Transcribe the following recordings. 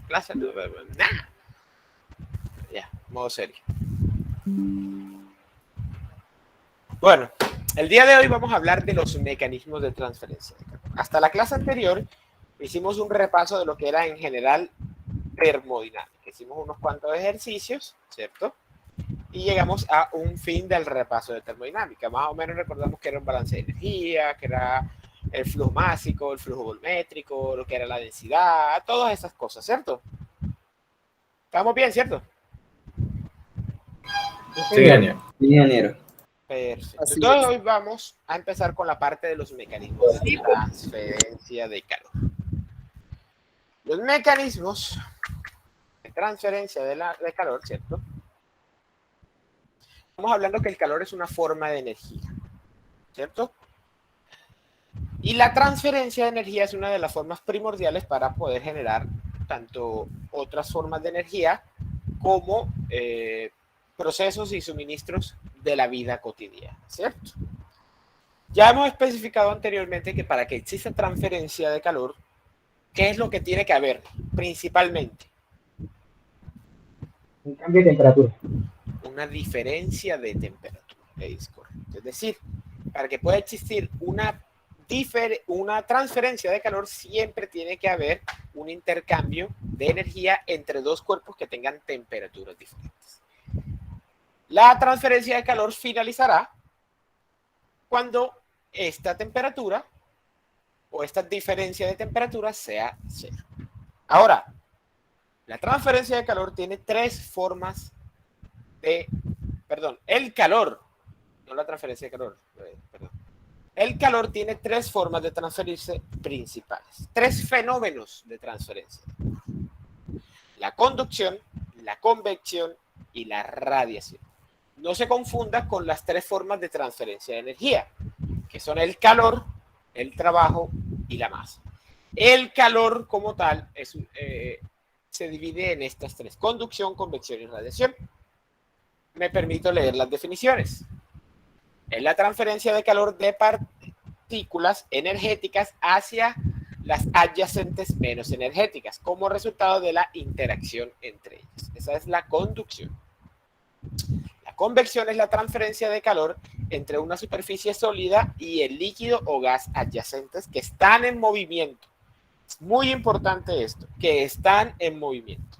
clase, nada. Ya, modo serio. Bueno, el día de hoy vamos a hablar de los mecanismos de transferencia de calor. Hasta la clase anterior hicimos un repaso de lo que era en general termodinámica. Hicimos unos cuantos ejercicios, ¿cierto? Y llegamos a un fin del repaso de termodinámica. Más o menos recordamos que era un balance de energía, que era el flujo másico, el flujo volmétrico, lo que era la densidad, todas esas cosas, ¿cierto? ¿Estamos bien, cierto? Sí, ingeniero. Perfecto. Así Entonces es. hoy vamos a empezar con la parte de los mecanismos de transferencia de calor. Los mecanismos de transferencia de calor, ¿cierto? Estamos hablando que el calor es una forma de energía, ¿cierto? Y la transferencia de energía es una de las formas primordiales para poder generar tanto otras formas de energía como procesos y suministros de la vida cotidiana, ¿cierto? Ya hemos especificado anteriormente que para que exista transferencia de calor, ¿qué es lo que tiene que haber principalmente? Un cambio de temperatura. Una diferencia de temperatura, es correcto. Es decir, para que pueda existir una transferencia de calor, siempre tiene que haber un intercambio de energía entre dos cuerpos que tengan temperaturas diferentes. La transferencia de calor finalizará cuando esta temperatura o esta diferencia de temperatura sea cero. Ahora, la transferencia de calor tiene tres formas de, perdón, el calor, no la transferencia de calor, perdón. El calor tiene tres formas de transferirse principales, tres fenómenos de transferencia. La conducción, la convección y la radiación. No se confunda con las tres formas de transferencia de energía, que son el calor, el trabajo y la masa. El calor como tal se divide en estas tres: conducción, convección y radiación. Me permito leer las definiciones. Es la transferencia de calor de partículas energéticas hacia las adyacentes menos energéticas como resultado de la interacción entre ellas. Esa es la conducción. La convección es la transferencia de calor entre una superficie sólida y el líquido o gas adyacentes que están en movimiento. Es muy importante esto, que están en movimiento.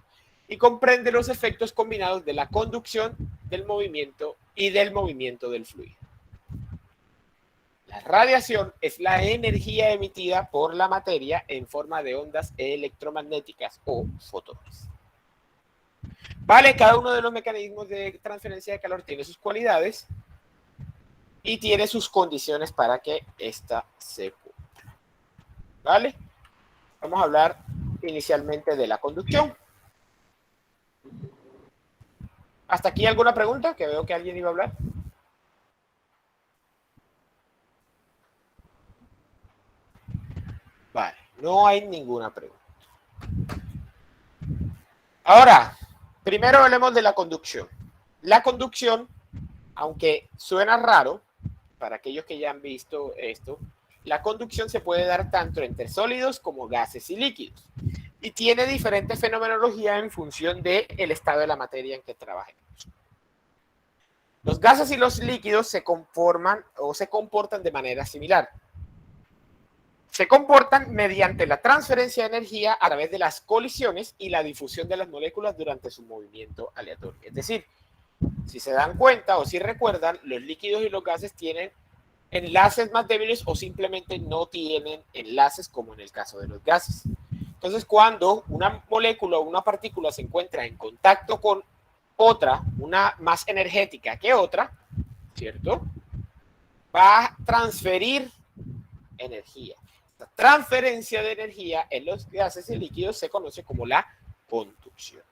Y comprende los efectos combinados de la conducción, del movimiento y del movimiento del fluido. La radiación es la energía emitida por la materia en forma de ondas electromagnéticas o fotones. Vale, cada uno de los mecanismos de transferencia de calor tiene sus cualidades y tiene sus condiciones para que ésta se cumpla. ¿Vale? Vamos a hablar inicialmente de la conducción. ¿Hasta aquí alguna pregunta? Que veo que alguien iba a hablar. Vale, no hay ninguna pregunta. Ahora, primero hablemos de la conducción. La conducción, aunque suena raro, para aquellos que ya han visto esto, la conducción se puede dar tanto entre sólidos como gases y líquidos. Y tiene diferente fenomenología en función del estado de la materia en que trabajemos. Los gases y los líquidos se conforman o se comportan de manera similar. Se comportan mediante la transferencia de energía a través de las colisiones y la difusión de las moléculas durante su movimiento aleatorio. Es decir, si se dan cuenta o si recuerdan, los líquidos y los gases tienen enlaces más débiles o simplemente no tienen enlaces, como en el caso de los gases. Entonces, cuando una molécula o una partícula se encuentra en contacto con otra, una más energética que otra, ¿cierto? Va a transferir energía. La transferencia de energía en los gases y líquidos se conoce como la conducción.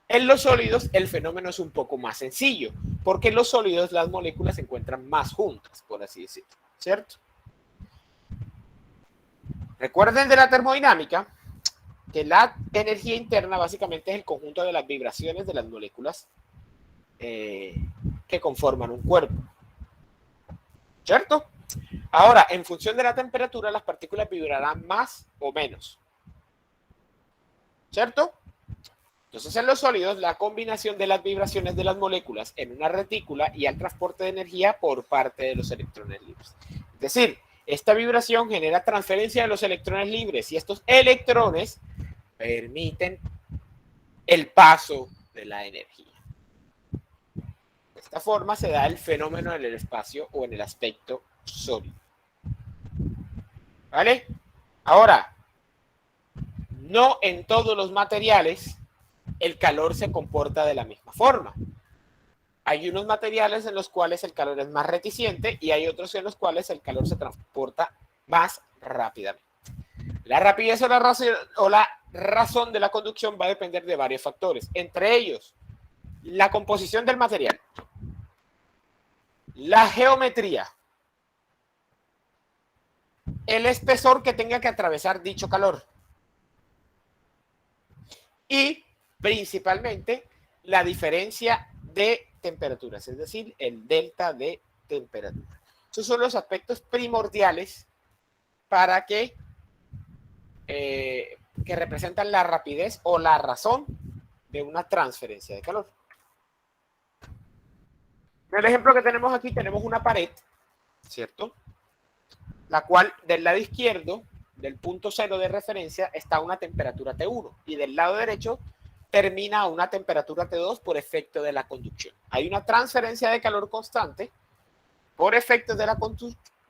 En los sólidos el fenómeno es un poco más sencillo, porque en los sólidos las moléculas se encuentran más juntas, por así decirlo, ¿cierto? Recuerden de la termodinámica que la energía interna básicamente es el conjunto de las vibraciones de las moléculas que conforman un cuerpo, ¿cierto? Ahora, en función de la temperatura, las partículas vibrarán más o menos, ¿cierto? Entonces, en los sólidos, la combinación de las vibraciones de las moléculas en una retícula y el transporte de energía por parte de los electrones libres. Es decir, esta vibración genera transferencia de los electrones libres y estos electrones permiten el paso de la energía. De esta forma se da el fenómeno en el espacio o en el aspecto sólido. ¿Vale? Ahora, no en todos los materiales el calor se comporta de la misma forma. Hay unos materiales en los cuales el calor es más reticente y hay otros en los cuales el calor se transporta más rápidamente. La rapidez o la razón de la conducción va a depender de varios factores, entre ellos la composición del material, la geometría, el espesor que tenga que atravesar dicho calor y principalmente la diferencia de temperaturas, es decir, el delta de temperatura. Esos son los aspectos primordiales para que representan la rapidez o la razón de una transferencia de calor. En el ejemplo que tenemos aquí tenemos una pared, ¿cierto? La cual del lado izquierdo, del punto cero de referencia, está a una temperatura T1 y del lado derecho termina a una temperatura T2 por efecto de la conducción. Hay una transferencia de calor constante. Por efecto de la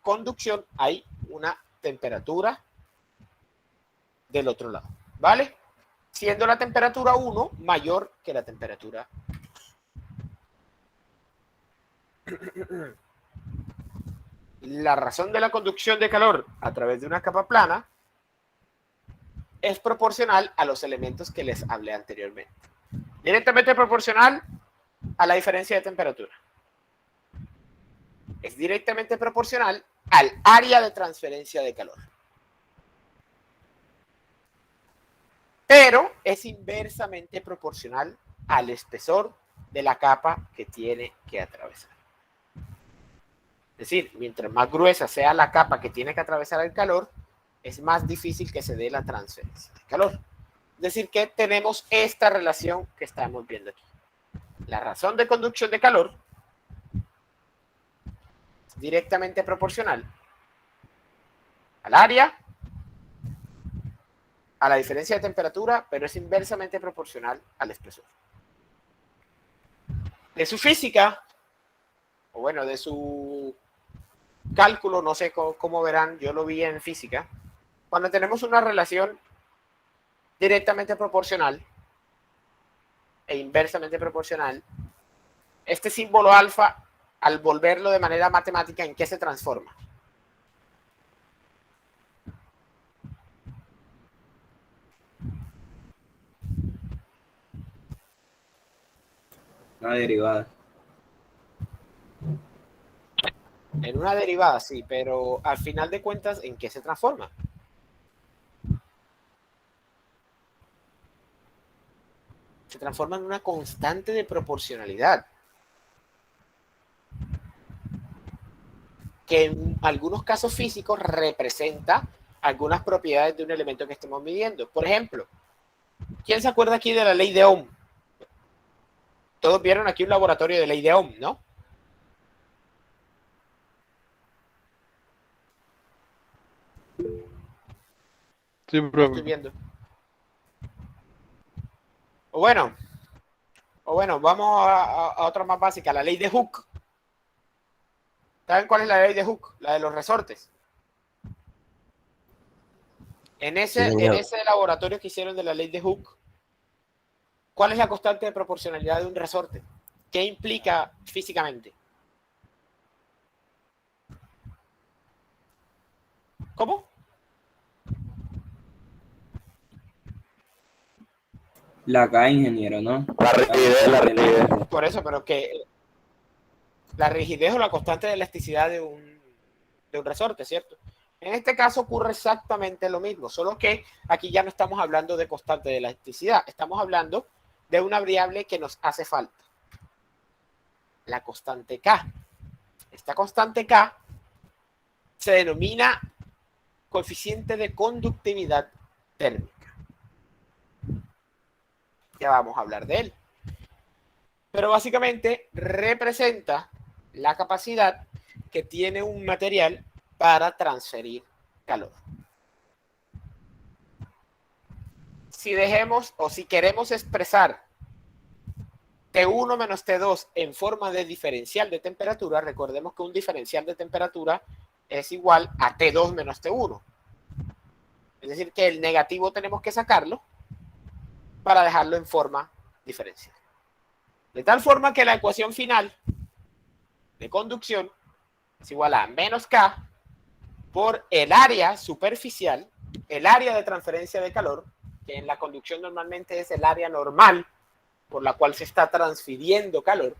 conducción hay una temperatura del otro lado, ¿vale? Siendo la temperatura 1 mayor que la temperatura 2. La razón de la conducción de calor a través de una capa plana es proporcional a los elementos que les hablé anteriormente. Directamente proporcional a la diferencia de temperatura. Es directamente proporcional al área de transferencia de calor. Pero es inversamente proporcional al espesor de la capa que tiene que atravesar. Es decir, mientras más gruesa sea la capa que tiene que atravesar el calor, es más difícil que se dé la transferencia de calor. Es decir, que tenemos esta relación que estamos viendo aquí. La razón de conducción de calor es directamente proporcional al área, a la diferencia de temperatura, pero es inversamente proporcional al espesor. De su física, o bueno, de su cálculo, no sé cómo verán, yo lo vi en física, cuando tenemos una relación directamente proporcional e inversamente proporcional, este símbolo alfa, al volverlo de manera matemática, ¿en qué se transforma? Una derivada. En una derivada, sí, pero al final de cuentas, ¿en qué se transforma? Se transforma en una constante de proporcionalidad, que en algunos casos físicos representa algunas propiedades de un elemento que estemos midiendo. Por ejemplo, ¿quién se acuerda aquí de la ley de Ohm? Todos vieron aquí un laboratorio de ley de Ohm, ¿no? Sí, No estoy viendo. O bueno, vamos a otra más básica, la ley de Hooke. ¿Saben cuál es la ley de Hooke? La de los resortes. En ese laboratorio que hicieron de la ley de Hooke, ¿cuál es la constante de proporcionalidad de un resorte? ¿Qué implica físicamente? ¿Cómo? La K, ingeniero, ¿no? La rigidez. Por eso, pero que la rigidez o la constante de elasticidad de un resorte, ¿cierto? En este caso ocurre exactamente lo mismo, solo que aquí ya no estamos hablando de constante de elasticidad, estamos hablando de una variable que nos hace falta, la constante K. Esta constante K se denomina coeficiente de conductividad térmica. Ya vamos a hablar de él. Pero básicamente representa la capacidad que tiene un material para transferir calor. Si dejemos o si queremos expresar T1 menos T2 en forma de diferencial de temperatura, recordemos que un diferencial de temperatura es igual a T2 menos T1. Es decir, que el negativo tenemos que sacarlo para dejarlo en forma diferencial. De tal forma que la ecuación final de conducción es igual a menos K por el área superficial, el área de transferencia de calor, que en la conducción normalmente es el área normal por la cual se está transfiriendo calor,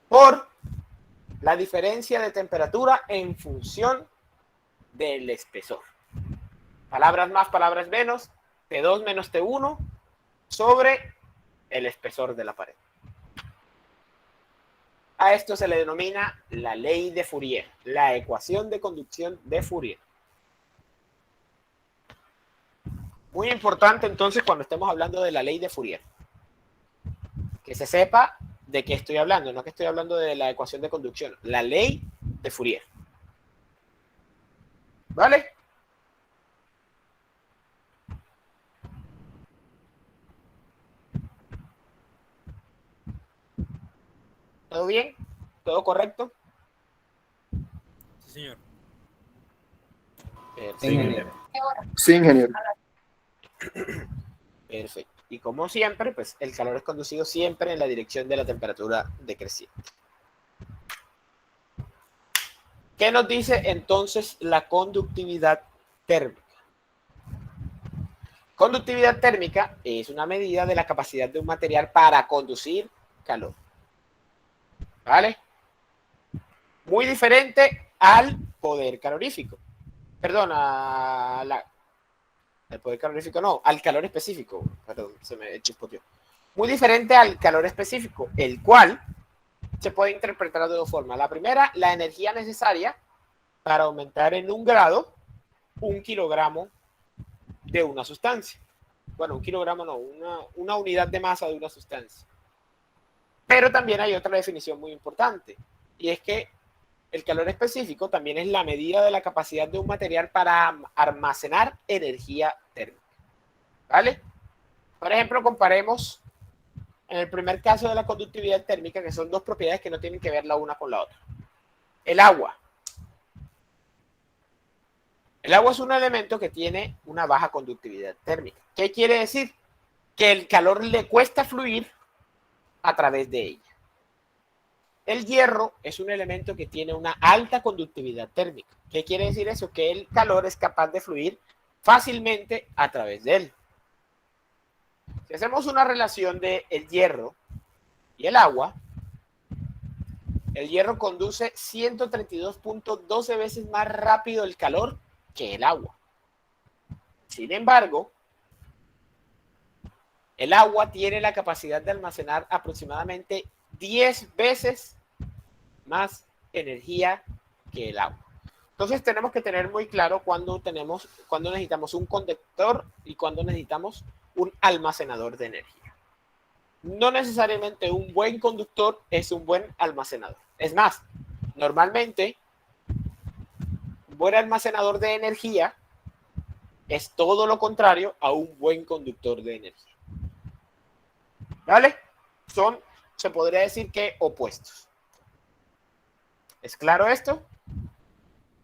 por la diferencia de temperatura en función del espesor. Palabras más, palabras menos, T2 menos T1 sobre el espesor de la pared. A esto se le denomina la ley de Fourier, la ecuación de conducción de Fourier. Muy importante entonces cuando estemos hablando de la ley de Fourier, que se sepa de qué estoy hablando, no que estoy hablando de la ecuación de conducción, la ley de Fourier. ¿Vale? ¿Todo bien? ¿Todo correcto? Sí, señor. Perfecto. Ingeniero. Sí, ingeniero. Perfecto. Y como siempre, pues el calor es conducido siempre en la dirección de la temperatura decreciente. ¿Qué nos dice entonces la conductividad térmica? Conductividad térmica es una medida de la capacidad de un material para conducir calor. ¿Vale? Muy diferente al poder calorífico. Perdón, al poder calorífico no, al calor específico. Perdón, se me chispoteó. Muy diferente al calor específico, el cual se puede interpretar de dos formas. La primera, la energía necesaria para aumentar en 1 grado 1 kilogramo de una sustancia. Bueno, 1 kilogramo no, una unidad de masa de una sustancia. Pero también hay otra definición muy importante, y es que el calor específico también es la medida de la capacidad de un material para almacenar energía térmica. ¿Vale? Por ejemplo, comparemos en el primer caso de la conductividad térmica, que son dos propiedades que no tienen que ver la una con la otra. El agua. El agua es un elemento que tiene una baja conductividad térmica. ¿Qué quiere decir? Que el calor le cuesta fluir a través de ella. El hierro es un elemento que tiene una alta conductividad térmica. ¿Qué quiere decir eso? Que el calor es capaz de fluir fácilmente a través de él. Si hacemos una relación de el hierro y el agua conduce 132.12 veces más rápido el calor que el agua. Sin embargo, el agua tiene la capacidad de almacenar aproximadamente 10 veces más energía que el agua. Entonces tenemos que tener muy claro cuando necesitamos un conductor y cuando necesitamos un almacenador de energía. No necesariamente un buen conductor es un buen almacenador. Es más, normalmente un buen almacenador de energía es todo lo contrario a un buen conductor de energía. ¿Vale? Se podría decir que opuestos. ¿Es claro esto?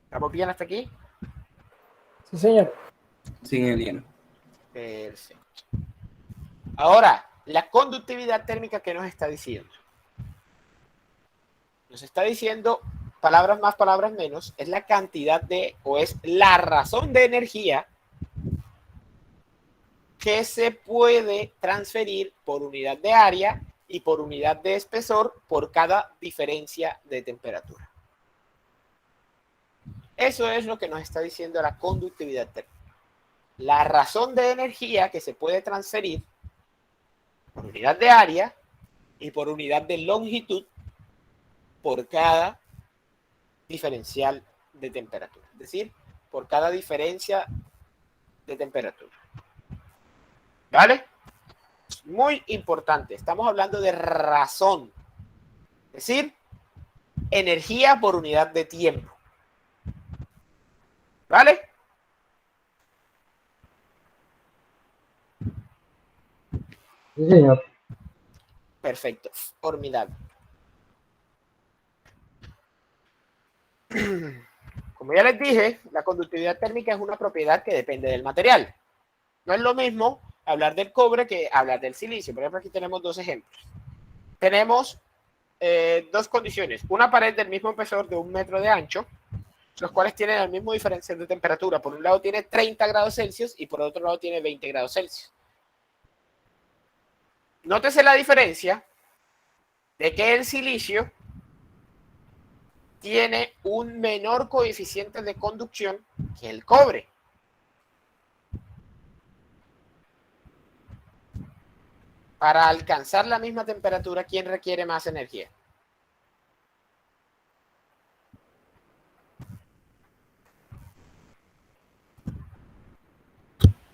¿Estamos bien hasta aquí? Sí, señor. Sí, ingeniero. Perfecto. Ahora, la conductividad térmica, ¿qué nos está diciendo? Nos está diciendo, palabras más, palabras menos, es la cantidad de, o es la razón de energía que se puede transferir por unidad de área y por unidad de espesor por cada diferencia de temperatura. Eso es lo que nos está diciendo la conductividad térmica. La razón de energía que se puede transferir por unidad de área y por unidad de longitud por cada diferencial de temperatura. Es decir, por cada diferencia de temperatura. ¿Vale? Muy importante. Estamos hablando de razón. Es decir, energía por unidad de tiempo. ¿Vale? Sí, señor. Perfecto. Formidable. Como ya les dije, la conductividad térmica es una propiedad que depende del material. No es lo mismo hablar del cobre que hablar del silicio. Por ejemplo, aquí tenemos dos ejemplos. Tenemos dos condiciones. Una pared del mismo espesor de 1 metro de ancho, los cuales tienen el mismo diferencial de temperatura. Por un lado tiene 30 grados Celsius y por otro lado tiene 20 grados Celsius. Nótese la diferencia de que el silicio tiene un menor coeficiente de conducción que el cobre. Para alcanzar la misma temperatura, ¿quién requiere más energía?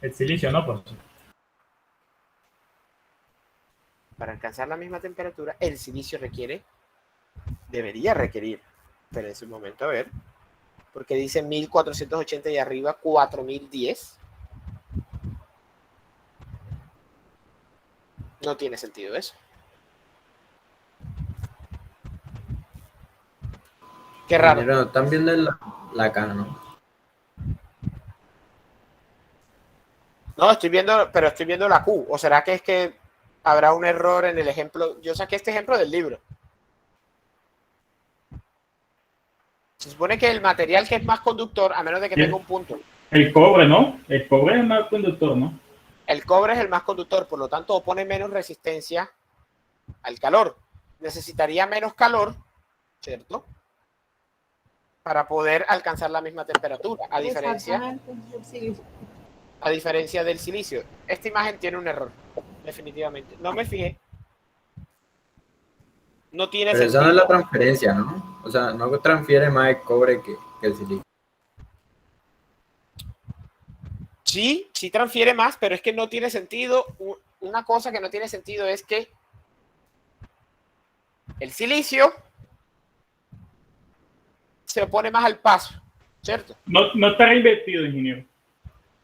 El silicio, ¿no? Pues. Para alcanzar la misma temperatura, el silicio debería requerir, pero en su momento a ver, porque dice 1480 y arriba 4010. No tiene sentido eso. Qué raro. Pero no están viendo la cara, ¿no? No, estoy viendo la Q. ¿O será que es que habrá un error en el ejemplo? Yo saqué este ejemplo del libro. Se supone que el material que es más conductor, a menos de que tenga un punto. El cobre, ¿no? El cobre es el más conductor, ¿no? El cobre es el más conductor, por lo tanto opone menos resistencia al calor. Necesitaría menos calor, ¿cierto? Para poder alcanzar la misma temperatura, a diferencia del silicio. Esta imagen tiene un error, definitivamente. No me fijé. No tiene Pero sentido. esa no es la transferencia, ¿no? O sea, no transfiere más el cobre que el silicio. Sí, sí transfiere más, pero es que no tiene sentido. Una cosa que no tiene sentido es que el silicio se opone más al paso, ¿cierto? No estará invertido, ingeniero.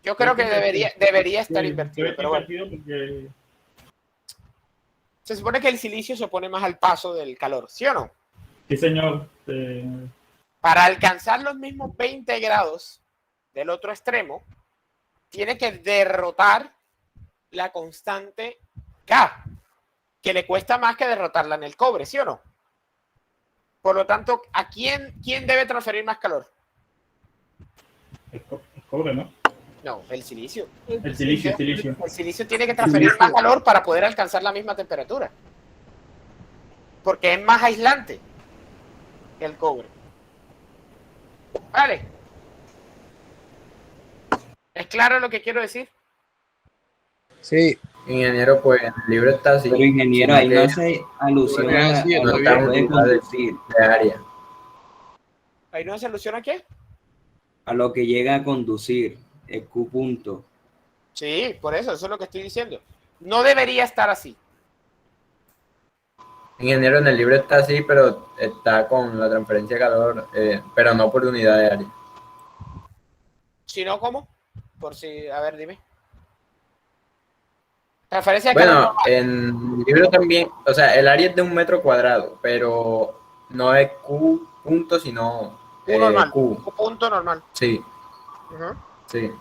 Yo creo que debería estar invertido, Debe pero bueno. porque... Se supone que el silicio se opone más al paso del calor, ¿sí o no? Sí, señor. Para alcanzar los mismos 20 grados del otro extremo, tiene que derrotar la constante K, que le cuesta más que derrotarla en el cobre, ¿sí o no? Por lo tanto, ¿a quién debe transferir más calor? El cobre, ¿no? No, el silicio. El silicio. El silicio tiene que transferir más calor para poder alcanzar la misma temperatura. Porque es más aislante que el cobre. Vale. ¿Es claro lo que quiero decir? Sí. Ingeniero, pues en el libro está así. Pero ingeniero, ahí no hace alusión a Sí, lo no que está puede unidad conducir, de área. ¿Ahí no se alusiona a qué? a lo que llega a conducir, el Q punto. Sí, por eso es lo que estoy diciendo. No debería estar así. Ingeniero, en el libro está así, pero está con la transferencia de calor, pero no por unidad de área. Si no, ¿cómo? Por si, a ver, dime. Transferencia de Bueno, calor. en el libro también, o sea, el área es de 1 metro cuadrado, pero no es Q punto, sino Q normal. Q. Q punto normal. Sí, Ujú. sí.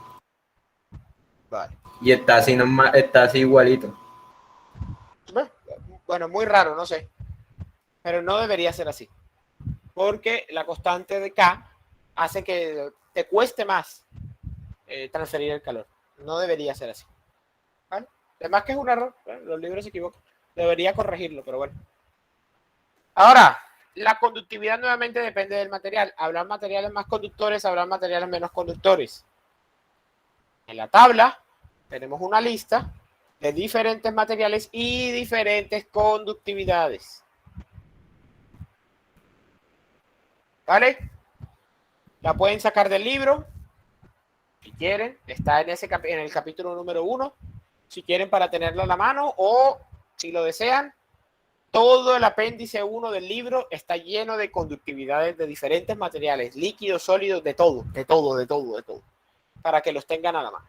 Vale. Y está así, está así igualito. Bueno, muy raro, no sé. Pero no debería ser así. Porque la constante de K hace que te cueste más transferir el calor. No debería ser así. ¿Vale? Además que es un error. Los libros se equivocan. Debería corregirlo, pero bueno. Ahora, la conductividad nuevamente depende del material. Habrá materiales más conductores, habrá materiales menos conductores. En la tabla tenemos una lista de diferentes materiales y diferentes conductividades. ¿Vale? La pueden sacar del libro, si quieren. Está en el capítulo número 1. si quieren para tenerlo a la mano, o si lo desean, todo el apéndice 1 del libro está lleno de conductividades de diferentes materiales, líquidos, sólidos, de todo, para que los tengan a la mano,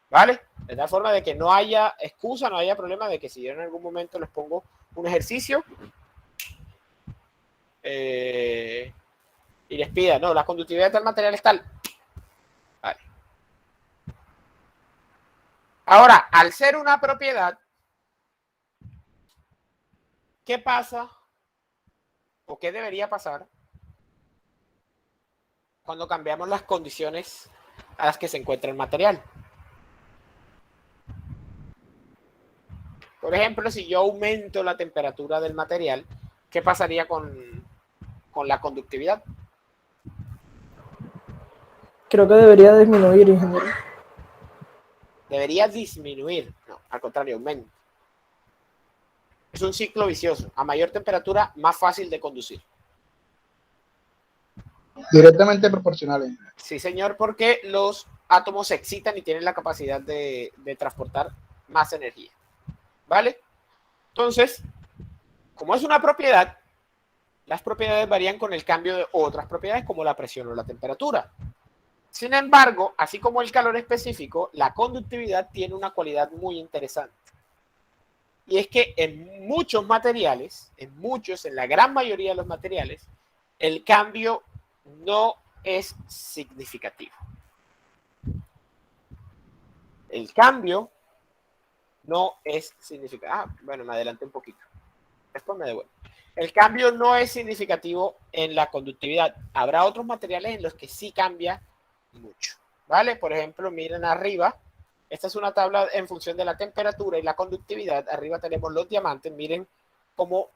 ¿vale? De tal forma de que no haya excusa, no haya problema de que si yo en algún momento les pongo un ejercicio y les pida, no, la conductividad de tal material es tal. Vale. Ahora, al ser una propiedad, ¿qué pasa o qué debería pasar cuando cambiamos las condiciones a las que se encuentra el material? Por ejemplo, si yo aumento la temperatura del material, ¿qué pasaría con la conductividad? Creo que debería disminuir, ingeniero. Debería disminuir, no, al contrario, aumenta. Es un ciclo vicioso. A mayor temperatura, más fácil de conducir. Directamente proporcionales. Sí, señor, porque los átomos se excitan y tienen la capacidad de transportar más energía. ¿Vale? Entonces, como es una propiedad, las propiedades varían con el cambio de otras propiedades como la presión o la temperatura. Sin embargo, así como el calor específico, la conductividad tiene una cualidad muy interesante. Y es que en muchos materiales, en la gran mayoría de los materiales, el cambio no es significativo. El cambio no es significativo. Ah, bueno, me adelanté un poquito. Después me devuelvo. El cambio no es significativo en la conductividad. Habrá otros materiales en los que sí cambia mucho, ¿vale? Por ejemplo, miren arriba. Esta es una tabla en función de la temperatura y la conductividad. Arriba tenemos los diamantes. Miren cómo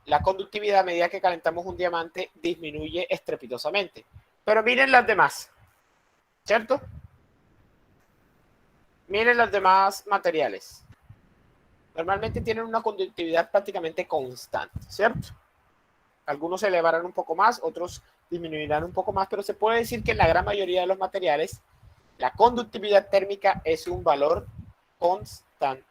la conductividad a medida que calentamos un diamante disminuye estrepitosamente. Pero miren las demás, ¿cierto? Miren los demás materiales. Normalmente tienen una conductividad prácticamente constante, ¿cierto? Algunos se elevarán un poco más, otros disminuirán un poco más, pero se puede decir que en la gran mayoría de los materiales la conductividad térmica es un valor constante.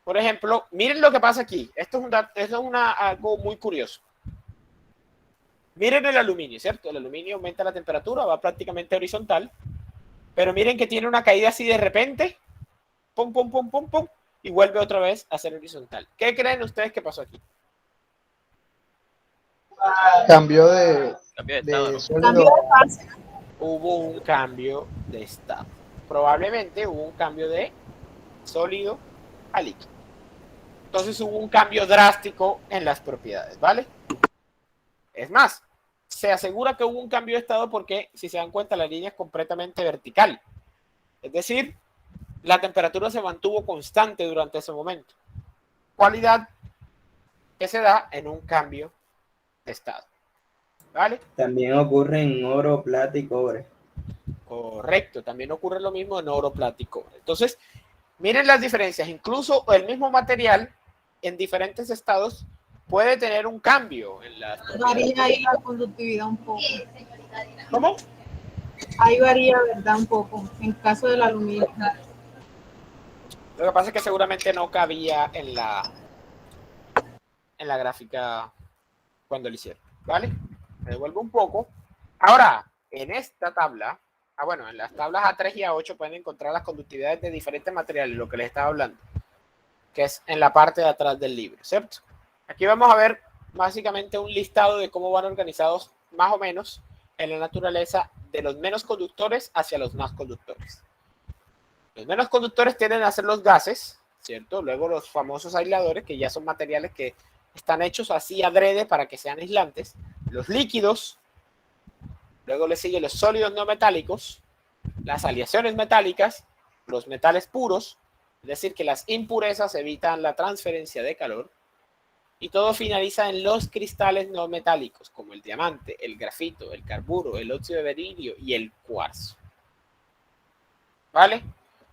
Por ejemplo, miren lo que pasa aquí. Esto es algo muy curioso. Miren el aluminio, ¿cierto? El aluminio aumenta la temperatura, va prácticamente horizontal, pero miren que tiene una caída así de repente, pum, pum, pum, pum, pum, y vuelve otra vez a ser horizontal. ¿Qué creen ustedes que pasó aquí? Cambio de estado, ¿no? sólido. Hubo un cambio de estado. Probablemente hubo un cambio de sólido a líquido. Entonces hubo un cambio drástico en las propiedades, ¿vale? Es más, se asegura que hubo un cambio de estado porque, si se dan cuenta, la línea es completamente vertical. Es decir, la temperatura se mantuvo constante durante ese momento. Cualidad que se da en un cambio de estado. ¿Vale? También ocurre en oro, plata y cobre. Correcto, también ocurre lo mismo en oro, plata y cobre. Entonces, miren las diferencias. Incluso el mismo material en diferentes estados puede tener un cambio en la... Varía ahí la conductividad un poco. ¿Cómo? Ahí varía, ¿verdad? Un poco, en caso del aluminio. Lo que pasa es que seguramente no cabía en la gráfica cuando lo hicieron, ¿vale? Me devuelvo un poco. Ahora, en esta tabla, bueno, en las tablas A3 y A8 pueden encontrar las conductividades de diferentes materiales, lo que les estaba hablando, que es en la parte de atrás del libro, ¿cierto? Aquí vamos a ver básicamente un listado de cómo van organizados más o menos en la naturaleza de los menos conductores hacia los más conductores. Los menos conductores tienden a ser los gases, ¿cierto? Luego los famosos aisladores, que ya son materiales que están hechos así adrede para que sean aislantes. Los líquidos, luego le siguen los sólidos no metálicos, las aleaciones metálicas, los metales puros, es decir, que las impurezas evitan la transferencia de calor, y todo finaliza en los cristales no metálicos, como el diamante, el grafito, el carburo, el óxido de berilio y el cuarzo. ¿Vale?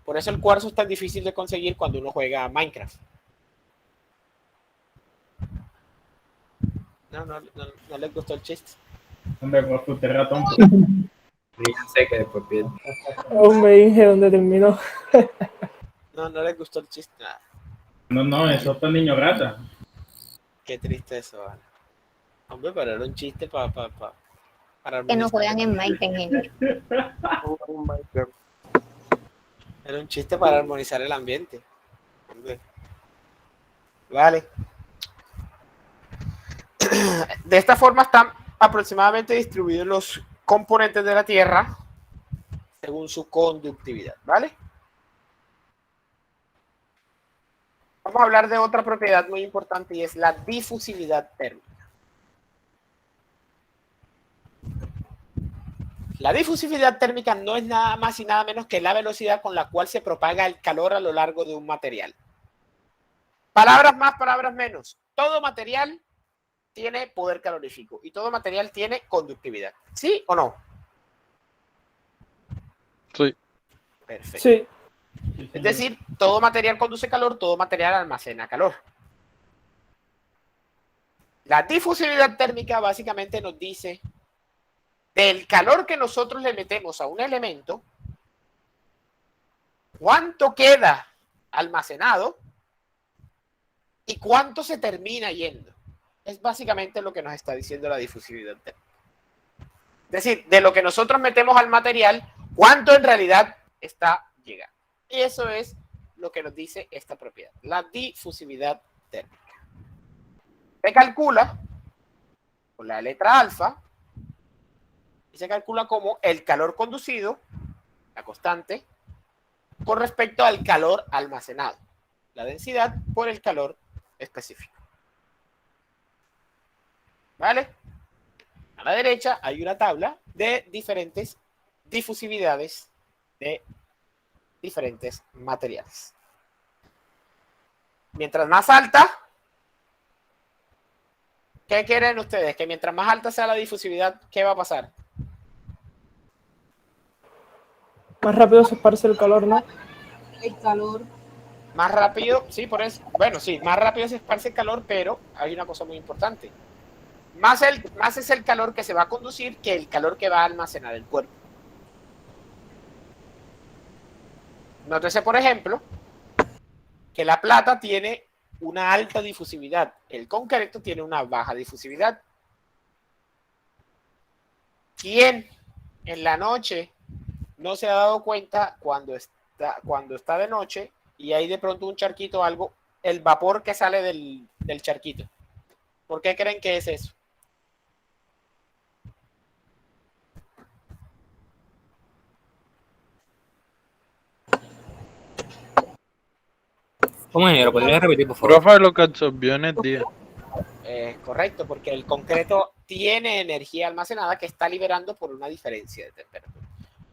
Por eso el cuarzo es tan difícil de conseguir cuando uno juega a Minecraft. No les gustó el chiste. Hombre, por tu ratón. Fíjense que después pierde. Hombre, Inge, ¿dónde terminó? No, no les gustó el chiste. Nada. No, eso es para niño rata. Qué triste eso, vale. Hombre, pero era un chiste para Que no juegan en Minecraft. Era un chiste para armonizar el ambiente. Hombre. Vale. De esta forma están aproximadamente distribuidos los componentes de la Tierra según su conductividad, ¿vale? Vamos a hablar de otra propiedad muy importante y es la difusividad térmica. La difusividad térmica no es nada más y nada menos que la velocidad con la cual se propaga el calor a lo largo de un material. Palabras más, palabras menos. Todo material tiene poder calorífico y todo material tiene conductividad. ¿Sí o no? Sí. Perfecto. Sí. Es decir, todo material conduce calor, todo material almacena calor. La difusividad térmica básicamente nos dice del calor que nosotros le metemos a un elemento, cuánto queda almacenado y cuánto se termina yendo. Es básicamente lo que nos está diciendo la difusividad térmica. Es decir, de lo que nosotros metemos al material, cuánto en realidad está llegando. Y eso es lo que nos dice esta propiedad, la difusividad térmica. Se calcula con la letra alfa y se calcula como el calor conducido, la constante, con respecto al calor almacenado, la densidad por el calor específico. ¿Vale? A la derecha hay una tabla de diferentes difusividades de diferentes materiales. Mientras más alta, ¿qué quieren ustedes? Que mientras más alta sea la difusividad, ¿qué va a pasar? Más rápido se esparce el calor, ¿no? El calor. Más rápido, sí, por eso. Bueno, sí, más rápido se esparce el calor, pero hay una cosa muy importante. Más es el calor que se va a conducir que el calor que va a almacenar el cuerpo. Nótese, por ejemplo, que la plata tiene una alta difusividad. El concreto tiene una baja difusividad. ¿Quién en la noche no se ha dado cuenta cuando está de noche y hay de pronto un charquito o algo, el vapor que sale del charquito? ¿Por qué creen que es eso? ¿Cómo, ingeniero? ¿Podría repetir, por favor? Profe, lo que absorbió energía. Correcto, porque el concreto tiene energía almacenada que está liberando por una diferencia de temperatura.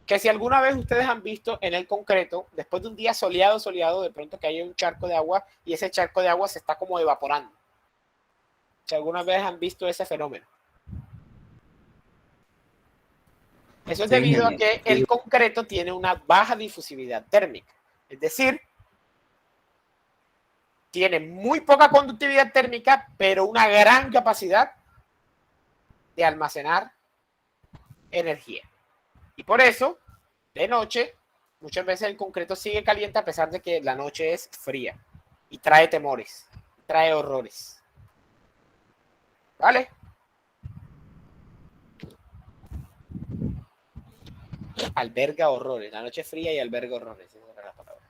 Que si alguna vez ustedes han visto en el concreto, después de un día soleado, de pronto que hay un charco de agua y ese charco de agua se está como evaporando. Si alguna vez han visto ese fenómeno. Eso es debido a que el concreto tiene una baja difusividad térmica. Es decir, tiene muy poca conductividad térmica, pero una gran capacidad de almacenar energía. Y por eso, de noche, muchas veces el concreto sigue caliente a pesar de que la noche es fría. Y trae temores, trae horrores. ¿Vale? Alberga horrores. La noche es fría y alberga horrores. Esa era la palabra.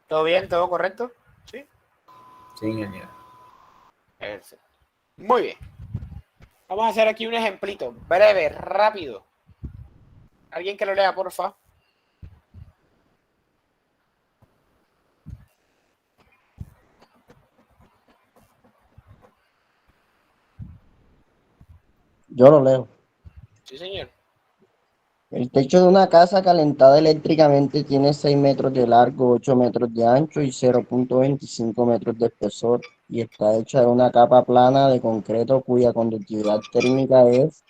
¿Todo bien? ¿Todo correcto? ¿Sí? Sí, ingeniero. Perfecto. Muy bien. Vamos a hacer aquí un ejemplito. Breve, rápido. ¿Alguien que lo lea, por favor? Yo lo leo. Sí, señor. El techo de una casa calentada eléctricamente tiene 6 metros de largo, 8 metros de ancho y 0.25 metros de espesor y está hecha de una capa plana de concreto cuya conductividad térmica es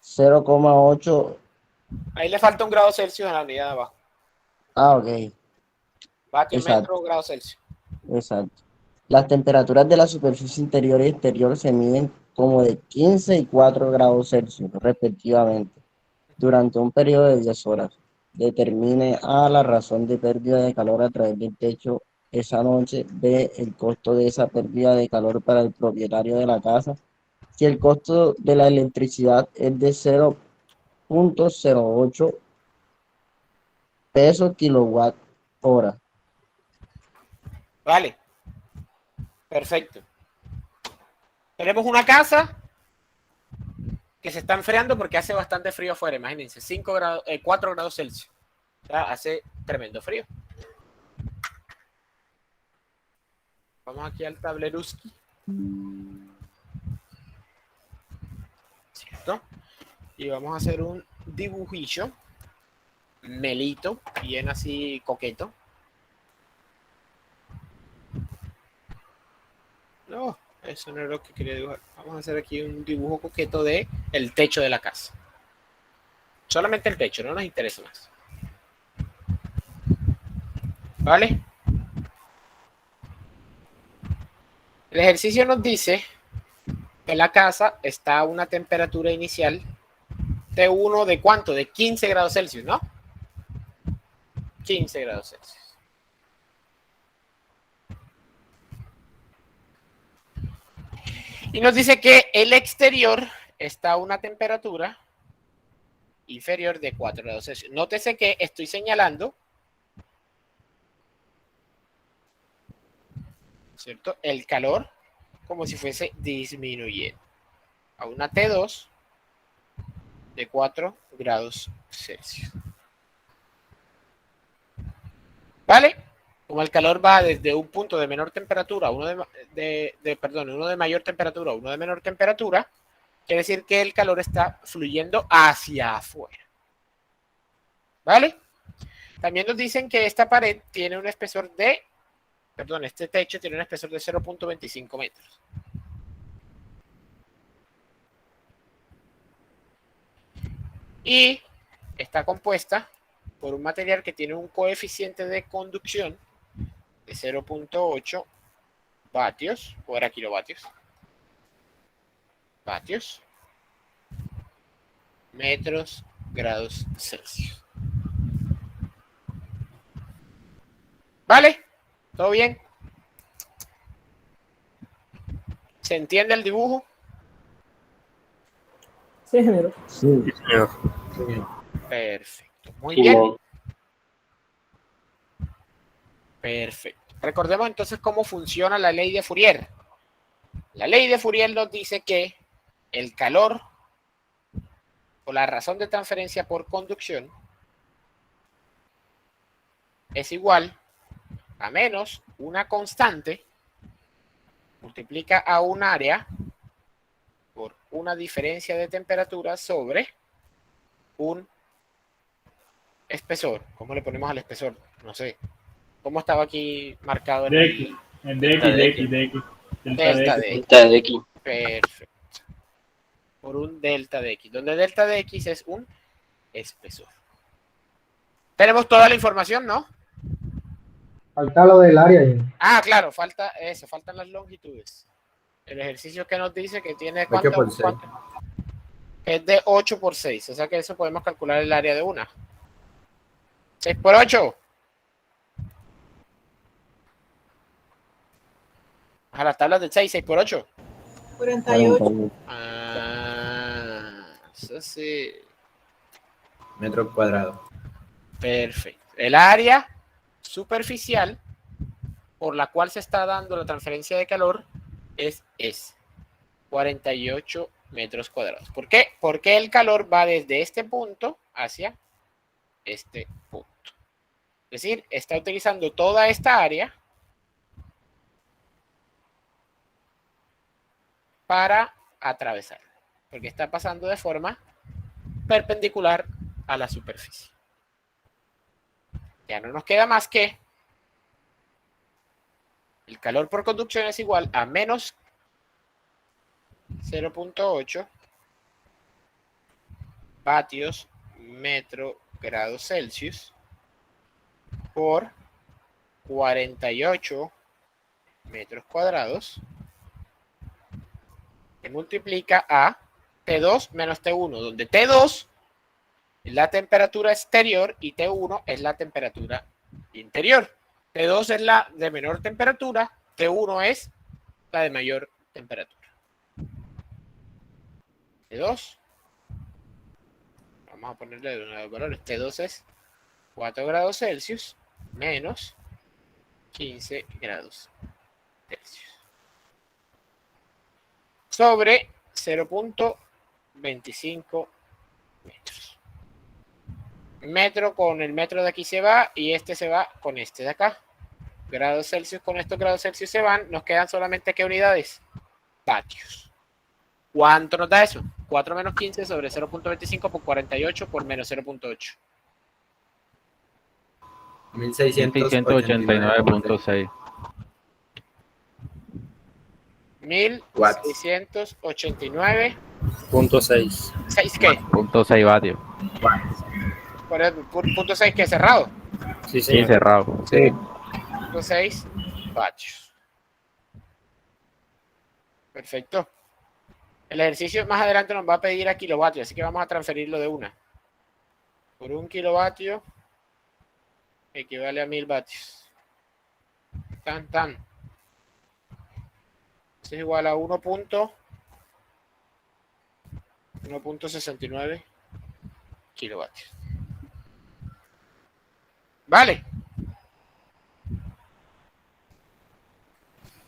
0,8. Ahí le falta 1 grado Celsius en la unidad de abajo. Ah, ok, Vatiometro, grado Celsius. exacto. Las temperaturas de la superficie interior y exterior se miden como de 15 y 4 grados Celsius, respectivamente, durante un periodo de 10 horas. Determine A, la razón de pérdida de calor a través del techo esa noche. B, el costo de esa pérdida de calor para el propietario de la casa. Si el costo de la electricidad es de 0.08 pesos kilowatt hora. Vale. Perfecto. Tenemos una casa que se está enfriando porque hace bastante frío afuera. Imagínense, 4 grados Celsius. O sea, hace tremendo frío. Vamos aquí al tableruski. ¿Cierto? Y vamos a hacer un dibujillo. Melito, bien así coqueto. No, eso no es lo que quería dibujar. Vamos a hacer aquí un dibujo coqueto de el techo de la casa. Solamente el techo, no nos interesa más. ¿Vale? El ejercicio nos dice que la casa está a una temperatura inicial T1 de ¿cuánto? De 15 grados Celsius, ¿no? 15 grados Celsius. Y nos dice que el exterior está a una temperatura inferior de 4 grados Celsius. Nótese que estoy señalando, ¿cierto?, el calor como si fuese disminuyendo a una T2 de 4 grados Celsius. ¿Vale? Como el calor va desde un punto de menor temperatura a uno de mayor temperatura a uno de menor temperatura, quiere decir que el calor está fluyendo hacia afuera. ¿Vale? También nos dicen que esta pared tiene un espesor de, este techo tiene un espesor de 0.25 metros. Y está compuesta por un material que tiene un coeficiente de conducción de 0.8 vatios, o era kilovatios, vatios, metros, grados Celsius. ¿Vale? ¿Todo bien? ¿Se entiende el dibujo? Sí, ingeniero. Sí. Perfecto. Muy bien. Perfecto. Recordemos entonces cómo funciona la ley de Fourier. La ley de Fourier nos dice que el calor o la razón de transferencia por conducción es igual a menos una constante multiplica a un área por una diferencia de temperatura sobre un espesor. ¿Cómo le ponemos al espesor? No sé. ¿Cómo estaba aquí marcado? En DX. Delta de X. Delta de X. Perfecto. Por un delta de X, donde delta de X es un espesor. Tenemos toda la información, ¿no? Falta lo del área. Ah, claro, falta eso, faltan las longitudes. El ejercicio que nos dice que tiene 8 por 6. Es de 8 por 6, o sea que eso podemos calcular el área de una. 6 por 8. A las tablas de 6 por 8. 48. Eso sí. Metros cuadrados. Perfecto. El área superficial por la cual se está dando la transferencia de calor es 48 metros cuadrados. ¿Por qué? Porque el calor va desde este punto hacia este punto. Es decir, está utilizando toda esta área para atravesar, porque está pasando de forma perpendicular a la superficie. Ya no nos queda más que el calor por conducción es igual a menos 0.8 vatios metro grados Celsius por 48 metros cuadrados, que multiplica a T2 menos T1, donde T2 es la temperatura exterior y T1 es la temperatura interior. T2 es la de menor temperatura, T1 es la de mayor temperatura. T2, vamos a ponerle de nuevo valores. T2 es 4 grados Celsius menos 15 grados Celsius sobre 0.25 metros. Metro con el metro de aquí se va y este se va con este de acá. Grados Celsius con estos grados Celsius se van. Nos quedan solamente ¿qué unidades? Vatios. ¿Cuánto nos da eso? 4 menos 15 sobre 0.25 por 48 por menos 0.8. 1689.6. 1689.6. ¿6 qué? Punto 6 vatios. Por el punto 6 que es cerrado. Sí, cerrado. Sí. Punto 6 vatios. Perfecto. El ejercicio más adelante nos va a pedir a kilovatios, así que vamos a transferirlo de una. Por 1 kilovatio equivale a 1000 vatios. Tan. Eso es igual a 1.69 kilovatios. Vale.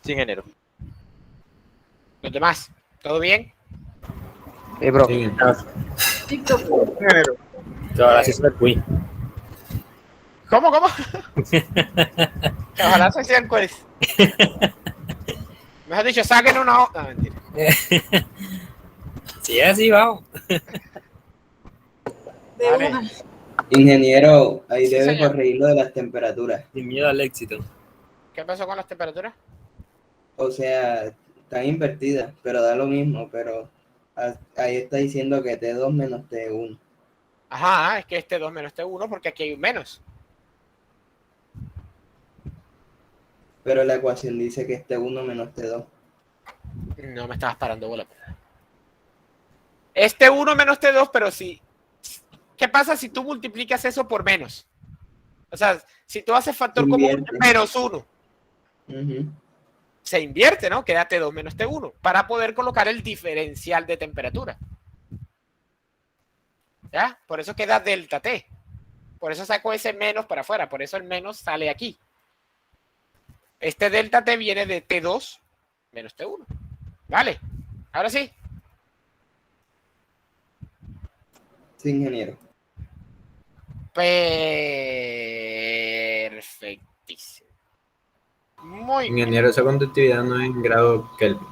Sí, ingeniero. Los demás, ¿todo bien? Bro. Sí. Ahora sí se el quiz. ¿Cómo? Ojalá se hicieran quiz. Mejor dicho, saquen una hoja. No, mentira. Sí, así vamos. De Vale. una. Ingeniero, ahí Sí, debe señor. corregir lo de las temperaturas. Sin miedo al éxito. ¿Qué pasó con las temperaturas? O sea, están invertidas, pero da lo mismo, pero ahí está diciendo que T2 menos T1. Ajá, es que este 2 menos este 1 porque aquí hay un menos. Pero la ecuación dice que es T1 menos T2. No me estabas parando bola. Este 1 menos T2, pero sí. ¿Qué pasa si tú multiplicas eso por menos? O sea, si tú haces factor común Invierte. menos 1, Ujú. se invierte, ¿no? Queda T2 menos T1 para poder colocar el diferencial de temperatura. ¿Ya? Por eso queda delta T. Por eso saco ese menos para afuera. Por eso el menos sale aquí. Este delta T viene de T2 menos T1. Vale. Ahora sí. Sí, ingeniero. Perfectísimo. Muy bien. Ingeniero, esa conductividad no es en grado Kelvin.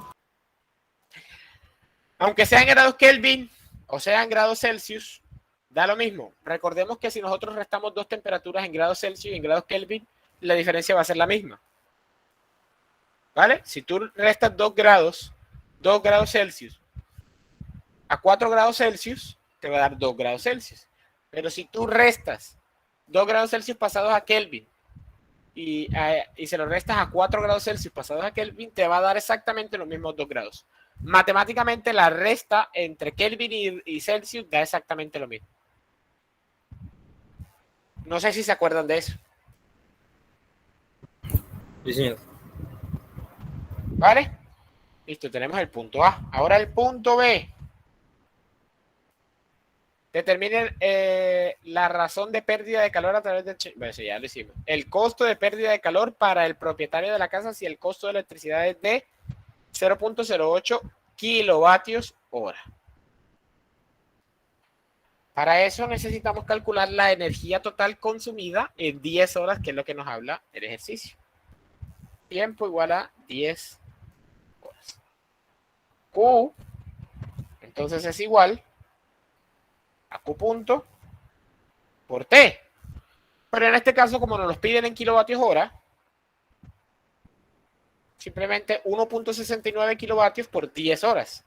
Aunque sea en grados Kelvin o sea en grados Celsius, da lo mismo. Recordemos que si nosotros restamos dos temperaturas en grados Celsius y en grados Kelvin, la diferencia va a ser la misma. ¿Vale? Si tú restas 2 grados Celsius a 4 grados Celsius, te va a dar 2 grados Celsius. Pero si tú restas 2 grados Celsius pasados a Kelvin y se lo restas a 4 grados Celsius pasados a Kelvin, te va a dar exactamente los mismos 2 grados. Matemáticamente la resta entre Kelvin y Celsius da exactamente lo mismo. No sé si se acuerdan de eso. Sí, señor. ¿Vale? Listo, tenemos el punto A. Ahora el punto B. Determinen la razón de pérdida de calor a través del... Bueno, sí, ya lo hicimos. El costo de pérdida de calor para el propietario de la casa si el costo de electricidad es de 0.08 kilovatios hora. Para eso necesitamos calcular la energía total consumida en 10 horas, que es lo que nos habla el ejercicio. Tiempo igual a 10 horas. Q, entonces es igual a Q punto por T. Pero en este caso, como nos los piden en kilovatios hora, simplemente 1.69 kilovatios por 10 horas.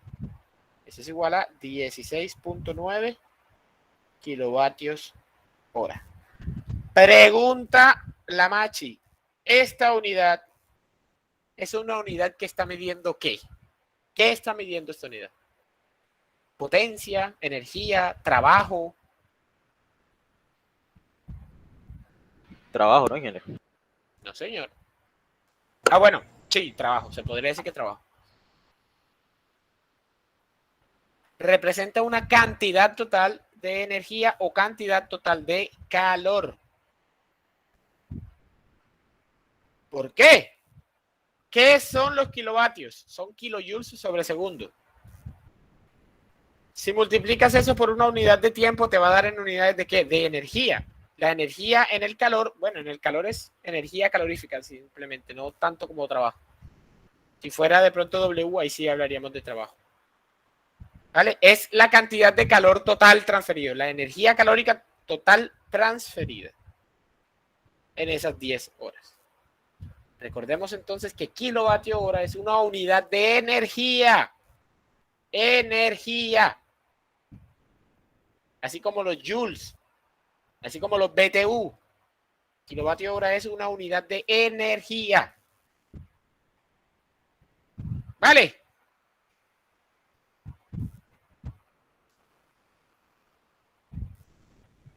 Eso es igual a 16.9 kilovatios hora. Pregunta la Machi. Esta unidad es una unidad que está midiendo ¿qué? ¿Qué está midiendo esta unidad? Potencia, energía, trabajo. Trabajo, ¿no, ingeniero? No, señor. Ah, bueno, sí, trabajo. Se podría decir que trabajo. Representa una cantidad total de energía o cantidad total de calor. ¿Por qué? ¿Qué son los kilovatios? Son kilojoules sobre segundo. Si multiplicas eso por una unidad de tiempo, te va a dar en unidades de ¿qué? De energía. La energía en el calor, bueno, en el calor es energía calorífica simplemente, no tanto como trabajo. Si fuera de pronto W, ahí sí hablaríamos de trabajo. ¿Vale? Es la cantidad de calor total transferido, la energía calórica total transferida en esas 10 horas. Recordemos entonces que kilovatio hora es una unidad de energía. Energía. Así como los joules, así como los BTU. Kilovatio hora es una unidad de energía. ¿Vale?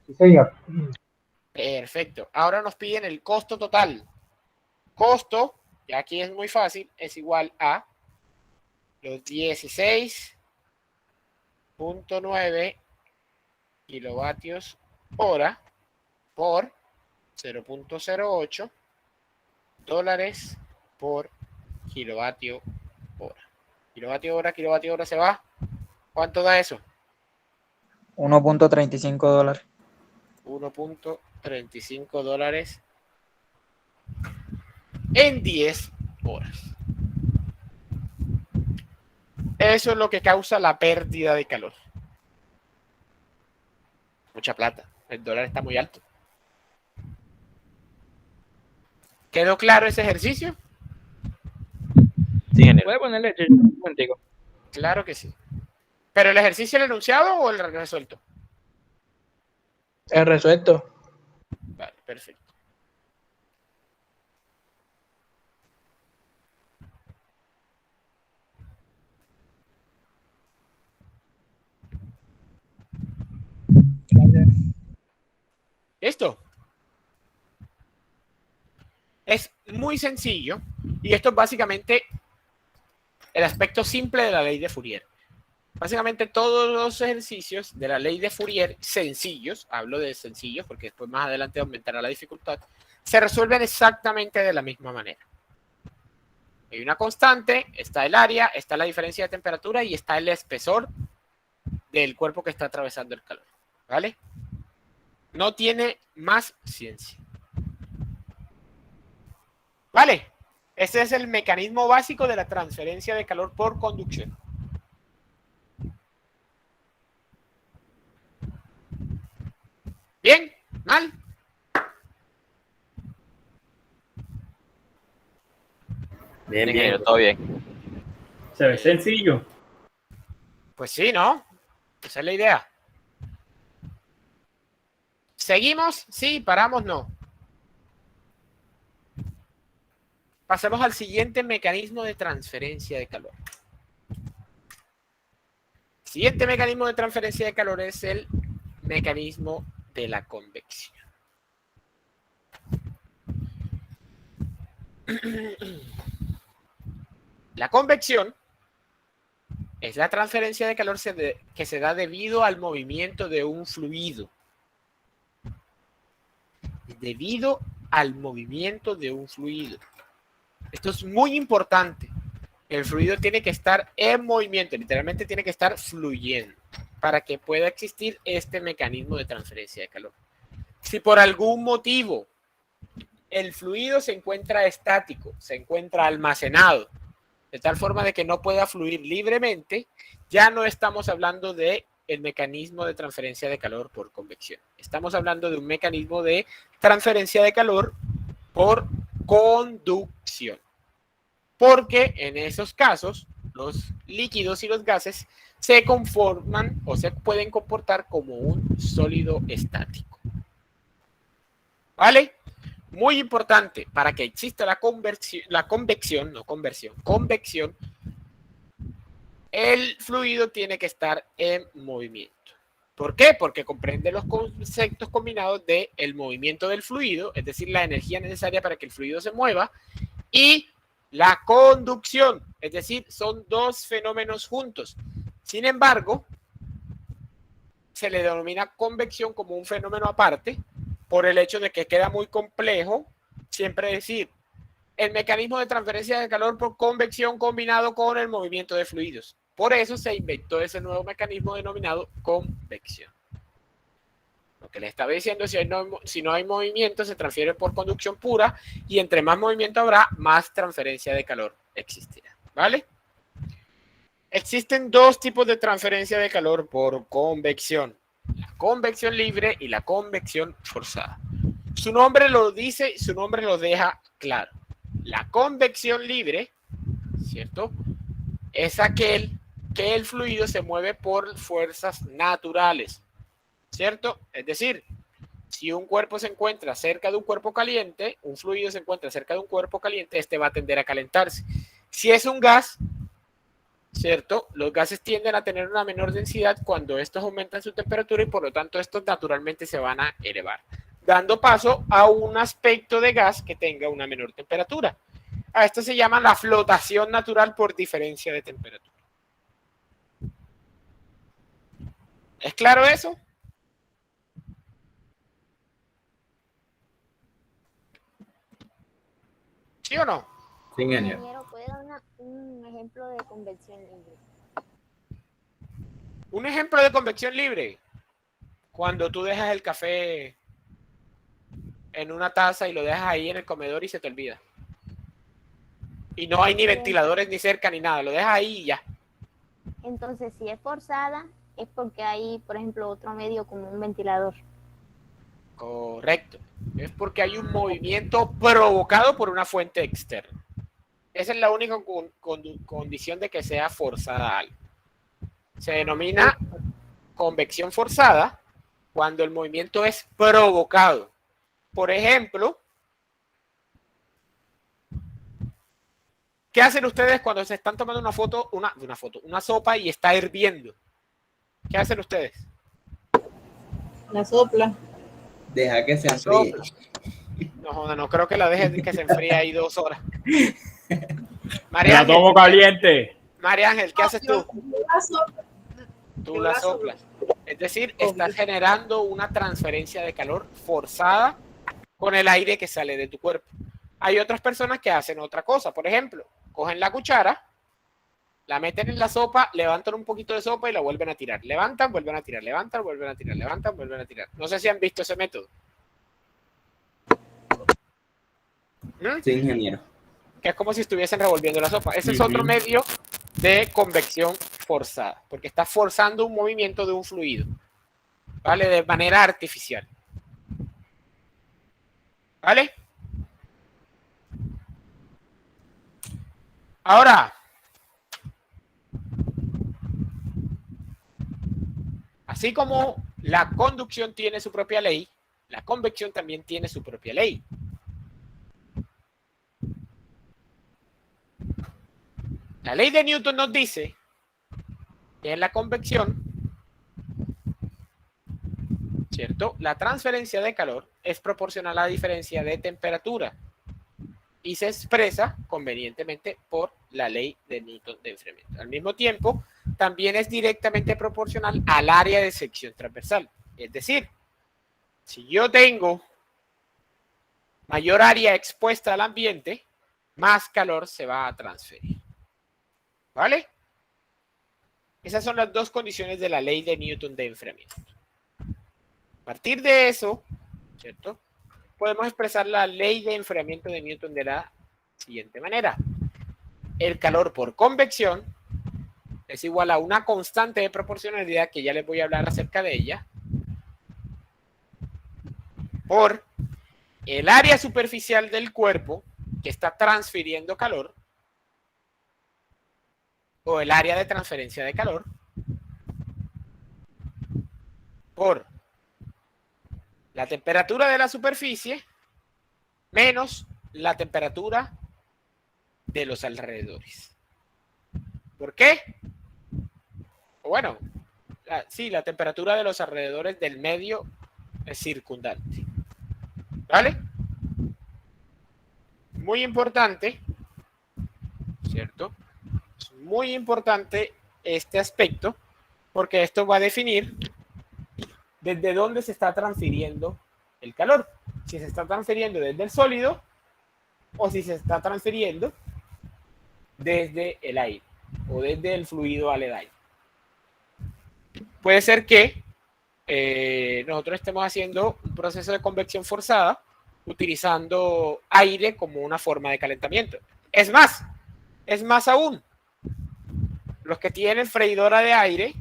Sí, señor. Perfecto. Ahora nos piden el costo total. Costo, y aquí es muy fácil, es igual a los 16.9 kilovatios hora por 0.08 dólares por kilovatio hora. Kilovatio hora se va. ¿Cuánto da eso? 1.35 dólares. 1.35 dólares en 10 horas. Eso es lo que causa la pérdida de calor. Mucha plata. El dólar está muy alto. ¿Quedó claro ese ejercicio? Sí, ingeniero. ¿Puede ponerle un momentico? Claro que sí. ¿Pero el ejercicio, el enunciado o el resuelto? El resuelto. Vale, perfecto. ¿Listo? Es muy sencillo y esto es básicamente el aspecto simple de la ley de Fourier. Básicamente todos los ejercicios de la ley de Fourier sencillos, hablo de sencillos porque después más adelante aumentará la dificultad, se resuelven exactamente de la misma manera. Hay una constante, está el área, está la diferencia de temperatura y está el espesor del cuerpo que está atravesando el calor. ¿Vale? No tiene más ciencia. ¿Vale? Ese es el mecanismo básico de la transferencia de calor por conducción. ¿Bien? ¿Mal? Bien, ingeniero, todo bien. Se ve sencillo. Pues sí, ¿no? Esa es la idea. ¿Seguimos? Sí, paramos, no. Pasemos al siguiente mecanismo de transferencia de calor. El siguiente mecanismo de transferencia de calor es el mecanismo de la convección. La convección es la transferencia de calor que se da debido al movimiento de un fluido. Debido al movimiento de un fluido. Esto es muy importante. El fluido tiene que estar en movimiento, literalmente tiene que estar fluyendo para que pueda existir este mecanismo de transferencia de calor. Si por algún motivo el fluido se encuentra estático, se encuentra almacenado, de tal forma de que no pueda fluir libremente, ya no estamos hablando de el mecanismo de transferencia de calor por convección. Estamos hablando de un mecanismo de transferencia de calor por conducción. Porque en esos casos, los líquidos y los gases se conforman o se pueden comportar como un sólido estático. ¿Vale? Muy importante, para que exista la convección, el fluido tiene que estar en movimiento. ¿Por qué? Porque comprende los conceptos combinados de el movimiento del fluido, es decir, la energía necesaria para que el fluido se mueva, y la conducción, es decir, son dos fenómenos juntos. Sin embargo, se le denomina convección como un fenómeno aparte por el hecho de que queda muy complejo siempre decir el mecanismo de transferencia de calor por convección combinado con el movimiento de fluidos. Por eso se inventó ese nuevo mecanismo denominado convección. Lo que le estaba diciendo es que si no hay movimiento, se transfiere por conducción pura, y entre más movimiento habrá, más transferencia de calor existirá. ¿Vale? Existen dos tipos de transferencia de calor por convección: la convección libre y la convección forzada. Su nombre lo dice, su nombre lo deja claro. La convección libre, ¿cierto?, es aquel que el fluido se mueve por fuerzas naturales, ¿cierto? Es decir, si un cuerpo se encuentra cerca de un cuerpo caliente, un fluido se encuentra cerca de un cuerpo caliente, este va a tender a calentarse. Si es un gas, ¿cierto?, los gases tienden a tener una menor densidad cuando estos aumentan su temperatura, y por lo tanto estos naturalmente se van a elevar, dando paso a un aspecto de gas que tenga una menor temperatura. A esto se llama la flotación natural por diferencia de temperatura. ¿Es claro eso? ¿Sí o no? Sí, ingeniero. Ingeniero, ¿puede dar un ejemplo de convección libre? Un ejemplo de convección libre: cuando tú dejas el café en una taza y lo dejas ahí en el comedor y se te olvida. Y no hay ni ventiladores ni cerca ni nada, lo dejas ahí y ya. Entonces, si es forzada, es porque hay, por ejemplo, otro medio como un ventilador. Correcto. Es porque hay un movimiento provocado por una fuente externa. Esa es la única condición de que sea forzada algo. Se denomina convección forzada cuando el movimiento es provocado. Por ejemplo, ¿qué hacen ustedes cuando se están tomando una sopa y está hirviendo? ¿Qué hacen ustedes? La sopla. Deja que se enfríe. No creo que la dejes que se enfríe ahí 2 horas. La tomo caliente. María Ángel, ¿qué haces tú? La sopla. Tú la soplas. Es decir, estás generando una transferencia de calor forzada con el aire que sale de tu cuerpo. Hay otras personas que hacen otra cosa. Por ejemplo, cogen la cuchara, la meten en la sopa, levantan un poquito de sopa y la vuelven a tirar. Levantan, vuelven a tirar, levantan, vuelven a tirar, levantan, vuelven a tirar. No sé si han visto ese método. Sí, ingeniero. Que es como si estuviesen revolviendo la sopa. Ese es otro medio de convección forzada, porque está forzando un movimiento de un fluido, ¿vale? De manera artificial. ¿Vale? Ahora, así como la conducción tiene su propia ley, la convección también tiene su propia ley. La ley de Newton nos dice que en la convección, ¿cierto?, la transferencia de calor es proporcional a la diferencia de temperatura y se expresa convenientemente por la ley de Newton de enfriamiento. Al mismo tiempo, también es directamente proporcional al área de sección transversal. Es decir, si yo tengo mayor área expuesta al ambiente, más calor se va a transferir. ¿Vale? Esas son las dos condiciones de la ley de Newton de enfriamiento. A partir de eso, ¿cierto?, podemos expresar la ley de enfriamiento de Newton de la siguiente manera. El calor por convección es igual a una constante de proporcionalidad, que ya les voy a hablar acerca de ella, por el área superficial del cuerpo que está transfiriendo calor, o el área de transferencia de calor, por la temperatura de la superficie menos la temperatura de los alrededores. ¿Por qué? Bueno, la temperatura de los alrededores del medio circundante. ¿Vale? Muy importante, ¿cierto? Es muy importante este aspecto porque esto va a definir desde dónde se está transfiriendo el calor. Si se está transfiriendo desde el sólido o si se está transfiriendo desde el aire o desde el fluido aledaño. Puede ser que nosotros estemos haciendo un proceso de convección forzada utilizando aire como una forma de calentamiento. Es más aún, los que tienen freidora de aire,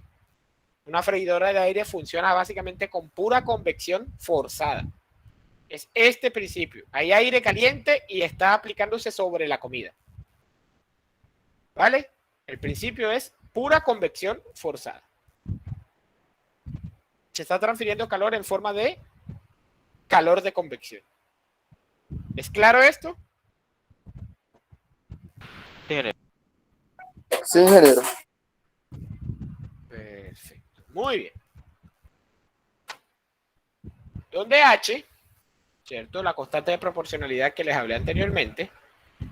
una freidora de aire funciona básicamente con pura convección forzada. Es este principio. Hay aire caliente y está aplicándose sobre la comida. ¿Vale? El principio es pura convección forzada. Se está transfiriendo calor en forma de calor de convección. ¿Es claro esto? Sí, ingeniero. Perfecto. Muy bien. Donde H, ¿cierto? La constante de proporcionalidad que les hablé anteriormente.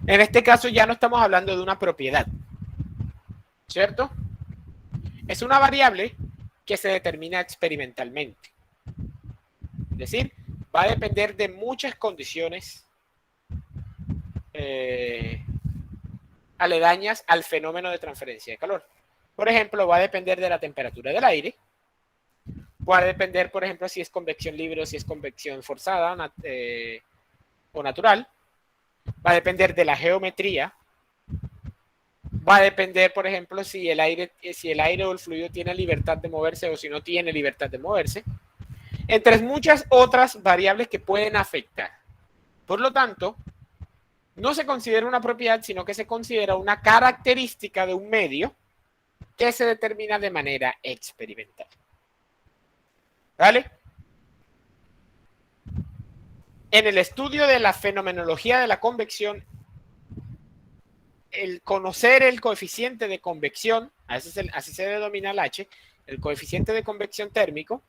En este caso ya no estamos hablando de una propiedad, ¿cierto? Es una variable que se determina experimentalmente. Es decir, va a depender de muchas condiciones aledañas al fenómeno de transferencia de calor. Por ejemplo, va a depender de la temperatura del aire. Va a depender, por ejemplo, si es convección libre o si es convección forzada o natural. Va a depender de la geometría. Va a depender, por ejemplo, si el aire o el fluido tiene libertad de moverse o si no tiene libertad de moverse. Entre muchas otras variables que pueden afectar. Por lo tanto, no se considera una propiedad, sino que se considera una característica de un medio que se determina de manera experimental. ¿Vale? En el estudio de la fenomenología de la convección, el conocer el coeficiente de convección, así se denomina el H, el coeficiente de convección térmico,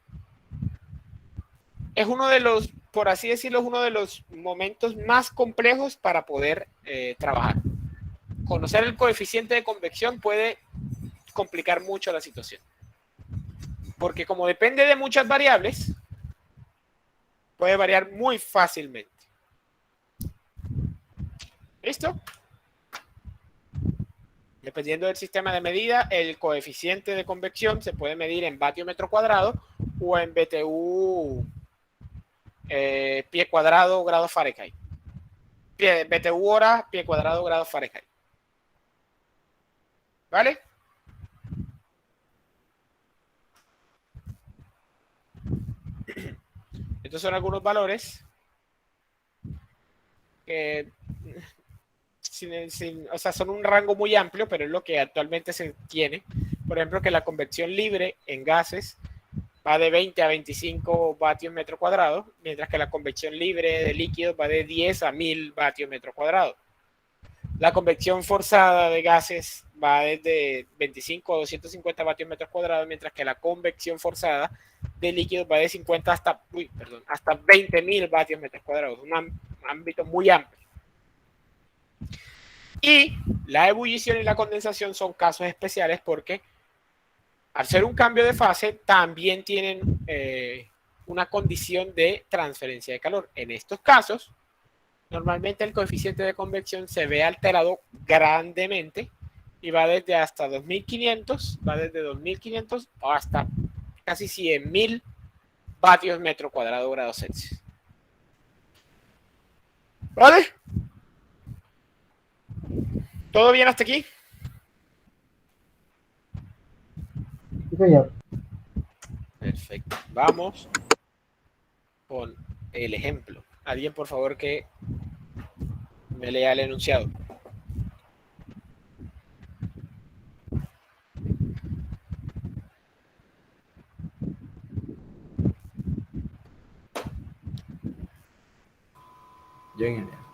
es uno de los, por así decirlo, es uno de los momentos más complejos para poder trabajar. Conocer el coeficiente de convección puede complicar mucho la situación. Porque como depende de muchas variables, puede variar muy fácilmente. ¿Listo? Dependiendo del sistema de medida, el coeficiente de convección se puede medir en vatio metro cuadrado o en BTU pie cuadrado grado Fahrenheit. BTU hora pie cuadrado grado Fahrenheit. ¿Vale? Estos son algunos valores que o sea, son un rango muy amplio, pero es lo que actualmente se tiene. Por ejemplo, que la convección libre en gases va de 20 a 25 vatios metro cuadrado, mientras que la convección libre de líquidos va de 10 a 1000 vatios metro cuadrado. La convección forzada de gases va desde 25 a 250 vatios metros cuadrados, mientras que la convección forzada de líquidos va de 50 hasta 20.000 vatios metros cuadrados. Un ámbito muy amplio. Y la ebullición y la condensación son casos especiales porque al ser un cambio de fase también tienen una condición de transferencia de calor. En estos casos, normalmente el coeficiente de convección se ve alterado grandemente y va desde hasta 2500, va desde 2500 hasta casi 100.000 vatios metro cuadrado grados Celsius. ¿Vale? ¿Todo bien hasta aquí? Sí, señor. Perfecto. Vamos con el ejemplo. Alguien, por favor, que me lea el enunciado. Yo, ingeniero.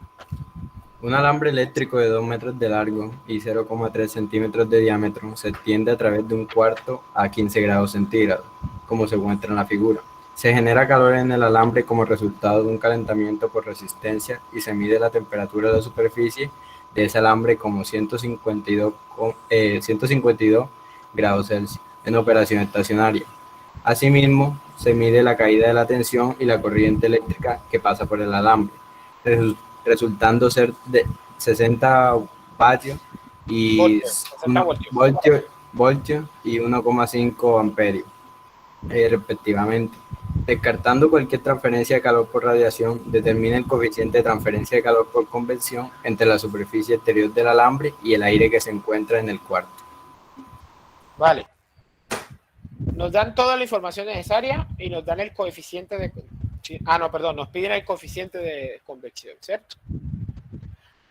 Un alambre eléctrico de 2 metros de largo y 0,3 centímetros de diámetro se extiende a través de un cuarto a 15 grados centígrados, como se muestra en la figura. Se genera calor en el alambre como resultado de un calentamiento por resistencia y se mide la temperatura de la superficie de ese alambre como 152 grados Celsius en operación estacionaria. Asimismo, se mide la caída de la tensión y la corriente eléctrica que pasa por el alambre, resultando ser de 60 vatios y voltios y 1,5 amperios, respectivamente. Descartando cualquier transferencia de calor por radiación, determina el coeficiente de transferencia de calor por convección entre la superficie exterior del alambre y el aire que se encuentra en el cuarto. Vale. Nos dan toda la información necesaria y nos dan el coeficiente de... nos piden el coeficiente de convección, ¿cierto?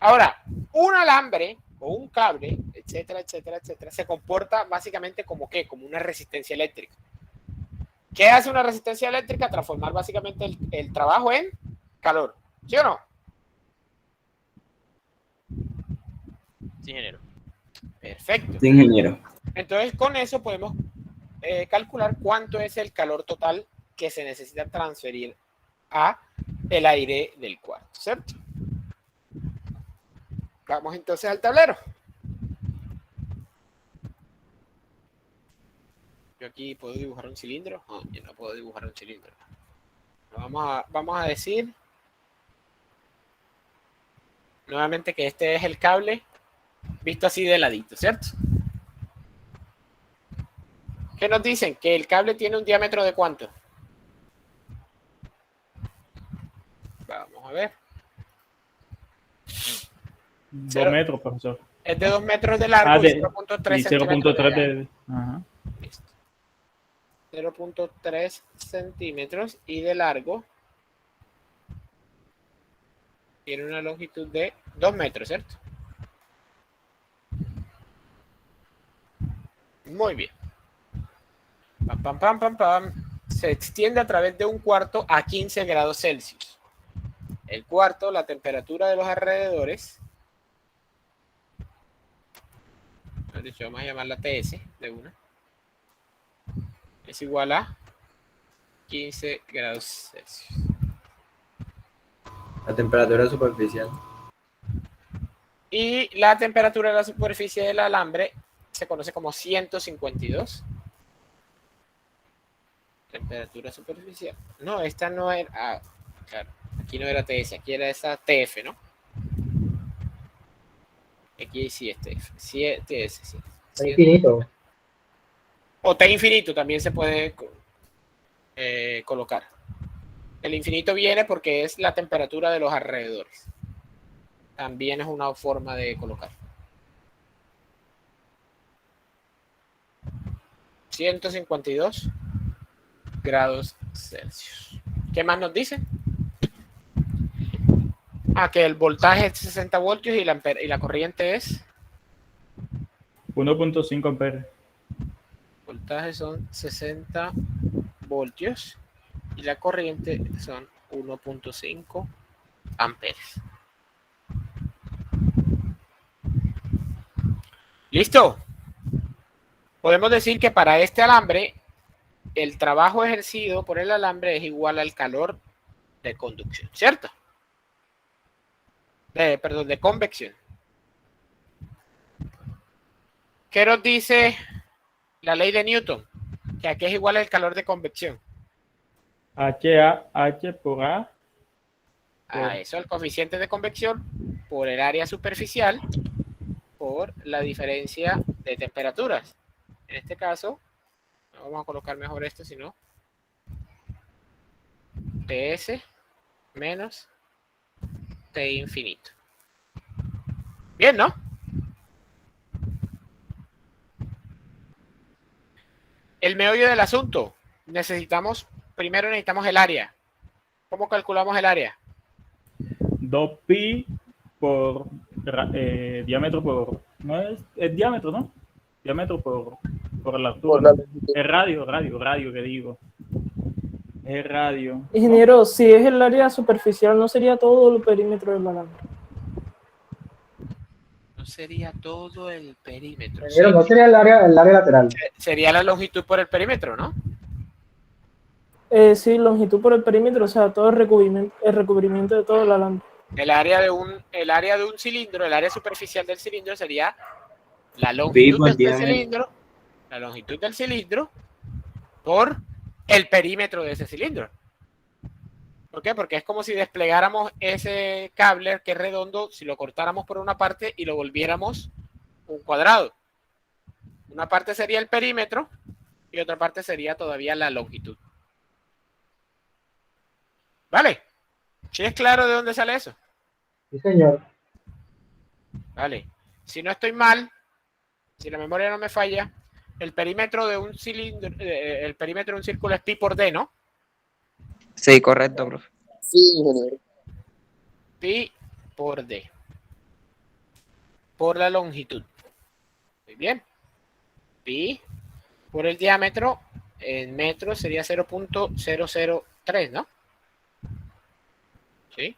Ahora, un alambre o un cable, etcétera, etcétera, etcétera, se comporta básicamente como ¿qué? Como una resistencia eléctrica. ¿Qué hace una resistencia eléctrica? Transformar básicamente el trabajo en calor, ¿sí o no? Sí, ingeniero. Perfecto. Sí, ingeniero. Entonces, con eso podemos calcular cuánto es el calor total que se necesita transferir a el aire del cuarto, ¿cierto? Vamos entonces al tablero. Yo aquí puedo dibujar un cilindro. No, yo no puedo dibujar un cilindro. Vamos a decir nuevamente que este es el cable visto así de ladito, ¿cierto? ¿Qué nos dicen? Que el cable tiene un diámetro de ¿cuánto? Vamos a ver. 2 metros, profesor. Es de 2 metros de largo y 0.3 centímetros. 0.3 de... Ajá. 0.3 centímetros y de largo. Tiene una longitud de 2 metros, ¿cierto? Muy bien. Pam, pam, pam, pam, pam. Se extiende a través de un cuarto a 15 grados Celsius. El cuarto, la temperatura de los alrededores. Vamos a llamarla TS de una. Es igual a 15 grados Celsius. La temperatura superficial. Y la temperatura de la superficie del alambre se conoce como 152. Temperatura superficial. No, esta no era... Ah, claro. Aquí no era TS, aquí era esa TF, ¿no? Aquí sí es TF. Sí es TS, sí. Está infinito. O T infinito también se puede colocar. El infinito viene porque es la temperatura de los alrededores. También es una forma de colocar. 152 grados Celsius. ¿Qué más nos dice? Que el voltaje es 60 voltios y la corriente es 1.5 amperes. Voltaje son 60 voltios y la corriente son 1.5 amperes. ¿Listo? Podemos decir que para este alambre el trabajo ejercido por el alambre es igual al calor de conducción, ¿cierto? De convección. ¿Qué nos dice la ley de Newton? Que aquí es igual al calor de convección. H por A. Eso, el coeficiente de convección por el área superficial por la diferencia de temperaturas. En este caso, no vamos a colocar mejor esto, sino TS menos T infinito. Bien, ¿no? El meollo del asunto. Primero necesitamos el área. ¿Cómo calculamos el área? 2pi por diámetro por... No es diámetro, ¿no? Diámetro por la altura. Es radio que digo. Es radio. Ingeniero, si es el área superficial, ¿no sería todo el perímetro del alambre? sería todo el perímetro. Pero no sería el área lateral. Sería la longitud por el perímetro, ¿no? Sí, longitud por el perímetro, o sea, todo el recubrimiento de todo el alambre. El área de un cilindro, el área superficial del cilindro sería la longitud de este cilindro, la longitud del cilindro por el perímetro de ese cilindro. ¿Por qué? Porque es como si desplegáramos ese cable que es redondo, si lo cortáramos por una parte y lo volviéramos un cuadrado. Una parte sería el perímetro y otra parte sería todavía la longitud. ¿Vale? ¿Sí es claro de dónde sale eso? Sí, señor. Vale. Si no estoy mal, si la memoria no me falla, el perímetro de un cilindro, el perímetro de un círculo es pi por d, ¿no? Sí, correcto, profe. Sí, ingeniero. Pi por d. Por la longitud. Muy bien. Pi por el diámetro en metros sería 0.003, ¿no? ¿Sí?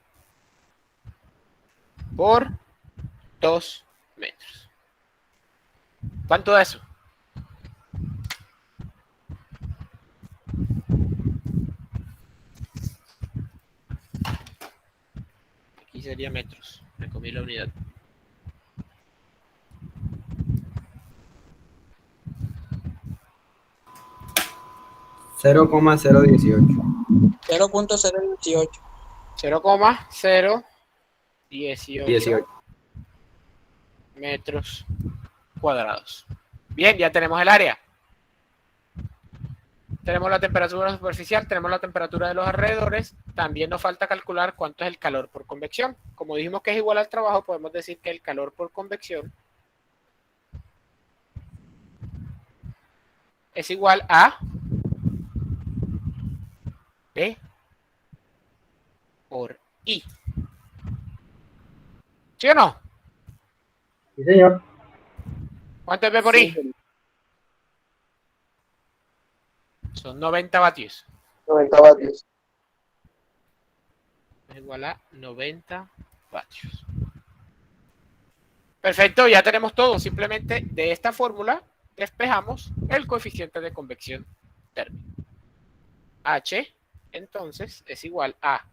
Por 2 metros. ¿Cuánto es eso? Aquí sería metros. Me comí la unidad. $0.018. 0.018. 0,018 metros cuadrados. Bien, ya tenemos el área. Tenemos la temperatura superficial, tenemos la temperatura de los alrededores. También nos falta calcular cuánto es el calor por convección. Como dijimos que es igual al trabajo, podemos decir que el calor por convección es igual a P por I. ¿Sí o no? Sí, señor. ¿Cuánto es P por I? Son 90 vatios. 90 vatios. Es igual a 90 vatios. Perfecto, ya tenemos todo. Simplemente de esta fórmula despejamos el coeficiente de convección térmica. H, entonces, es igual a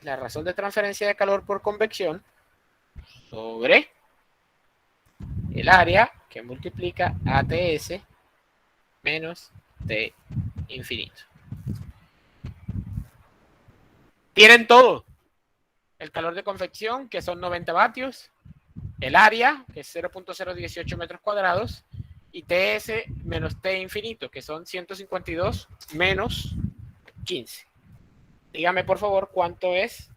la razón de transferencia de calor por convección sobre el área que multiplica ATS menos T infinito. Tienen todo. El calor de convección, que son 90 vatios. El área, que es 0.018 metros cuadrados. Y TS menos T infinito, que son 152 menos 15. Dígame, por favor, ¿cuánto es?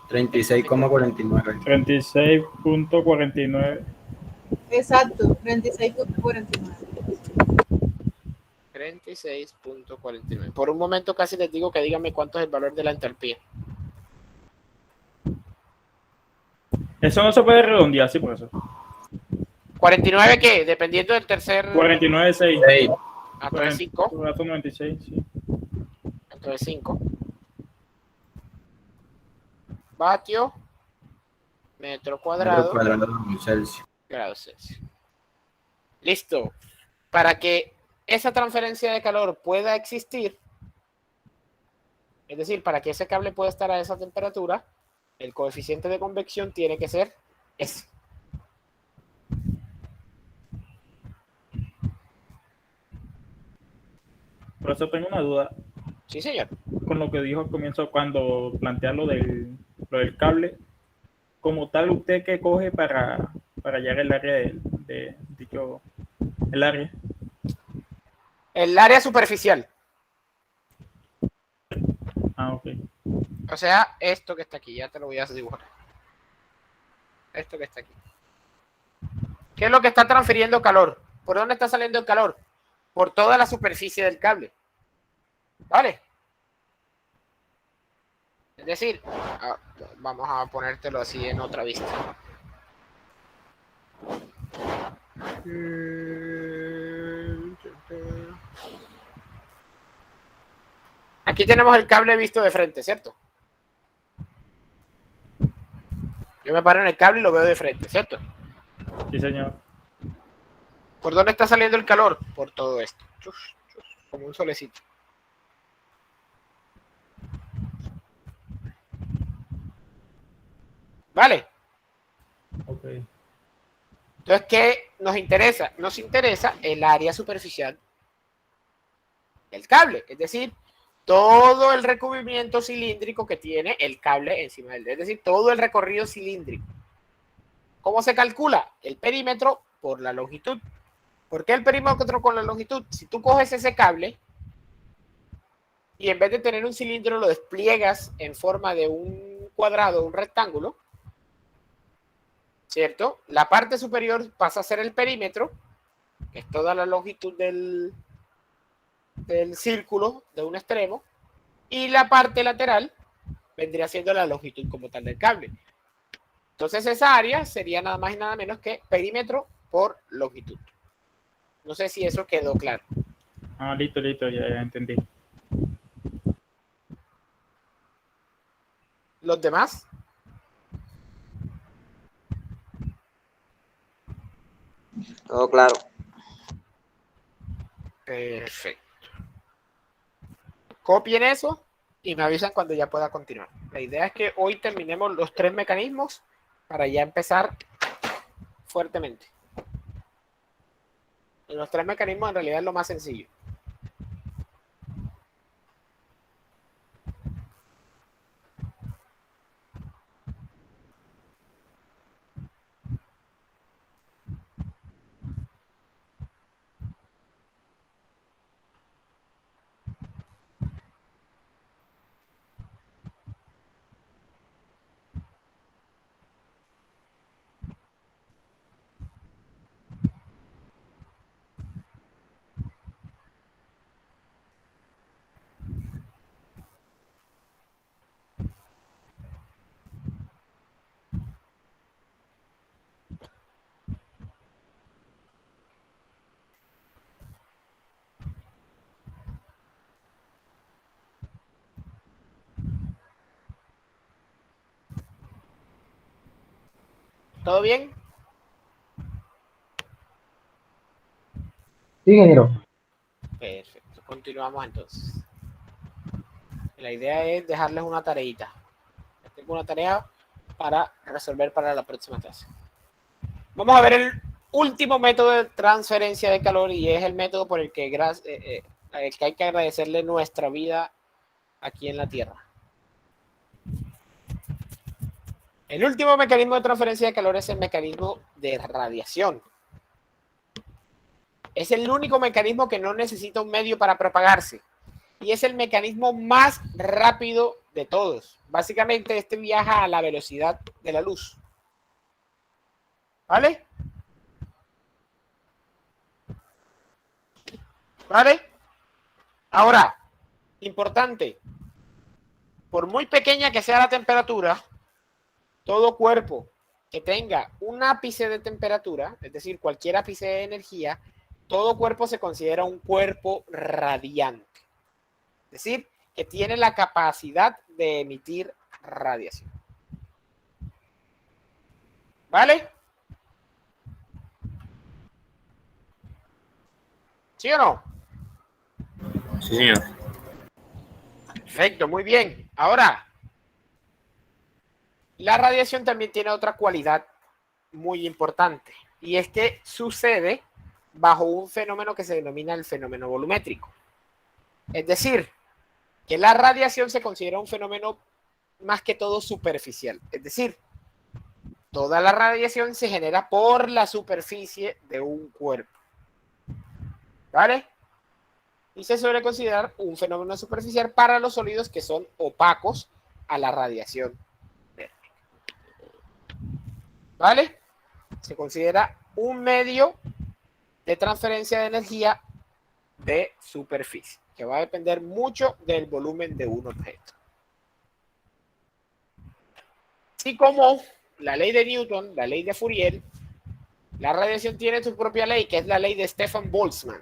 36,49. 36.49. Exacto, 36.49. 36.49. Por un momento casi les digo que díganme cuánto es el valor de la entalpía. Eso no se puede redondear, sí, por eso. 49, ¿qué? Dependiendo del tercer... 49.6. Entonces 5. 96, sí. Entonces 5. Vatio metro cuadrado Celsius. grados Celsius. Listo. Para que esa transferencia de calor pueda existir, es decir, para que ese cable pueda estar a esa temperatura, el coeficiente de convección tiene que ser ese. Por eso tengo una duda. Sí, señor. Con lo que dijo al comienzo, cuando plantea lo del cable, como tal, ¿usted qué coge para hallar el área de dicho, el área? El área superficial. Ah, ok. O sea, esto que está aquí, ya te lo voy a dibujar. Esto que está aquí. ¿Qué es lo que está transfiriendo calor? ¿Por dónde está saliendo el calor? Por toda la superficie del cable. ¿Vale? Es decir, vamos a ponértelo así en otra vista. Aquí tenemos el cable visto de frente, ¿cierto? Yo me paro en el cable y lo veo de frente, ¿cierto? Sí, señor. ¿Por dónde está saliendo el calor? Por todo esto. Chuf, chuf, como un solecito. ¿Vale? Ok. Entonces, ¿qué nos interesa? Nos interesa el área superficial del cable, es decir, todo el recubrimiento cilíndrico que tiene el cable encima del, es decir, todo el recorrido cilíndrico. ¿Cómo se calcula? El perímetro por la longitud. ¿Por qué el perímetro con la longitud? Si tú coges ese cable y en vez de tener un cilindro lo despliegas en forma de un cuadrado, un rectángulo, ¿cierto? La parte superior pasa a ser el perímetro, que es toda la longitud del círculo de un extremo, y la parte lateral vendría siendo la longitud como tal del cable. Entonces esa área sería nada más y nada menos que perímetro por longitud. No sé si eso quedó claro. Ah, listo, ya entendí. ¿Los demás? Todo claro. Perfecto. Copien eso y me avisan cuando ya pueda continuar. La idea es que hoy terminemos los 3 mecanismos para ya empezar fuertemente. Y los 3 mecanismos en realidad es lo más sencillo. ¿Todo bien? Sí, ingeniero. Perfecto. Continuamos entonces. La idea es dejarles una tareita. Tengo una tarea para resolver para la próxima clase. Vamos a ver el último método de transferencia de calor y es el método por el que hay que agradecerle nuestra vida aquí en la Tierra. El último mecanismo de transferencia de calor es el mecanismo de radiación. Es el único mecanismo que no necesita un medio para propagarse. Y es el mecanismo más rápido de todos. Básicamente, este viaja a la velocidad de la luz. ¿Vale? ¿Vale? Ahora, importante. Por muy pequeña que sea la temperatura, todo cuerpo que tenga un ápice de temperatura, es decir, cualquier ápice de energía, todo cuerpo se considera un cuerpo radiante. Es decir, que tiene la capacidad de emitir radiación. ¿Vale? ¿Sí o no? Sí, señor. Perfecto, muy bien. Ahora, la radiación también tiene otra cualidad muy importante, y es que sucede bajo un fenómeno que se denomina el fenómeno volumétrico. Es decir, que la radiación se considera un fenómeno más que todo superficial. Es decir, toda la radiación se genera por la superficie de un cuerpo. ¿Vale? Y se suele considerar un fenómeno superficial para los sólidos que son opacos a la radiación. ¿Vale? Se considera un medio de transferencia de energía de superficie, que va a depender mucho del volumen de un objeto. Así como la ley de Newton, la ley de Fourier, la radiación tiene su propia ley, que es la ley de Stefan Boltzmann,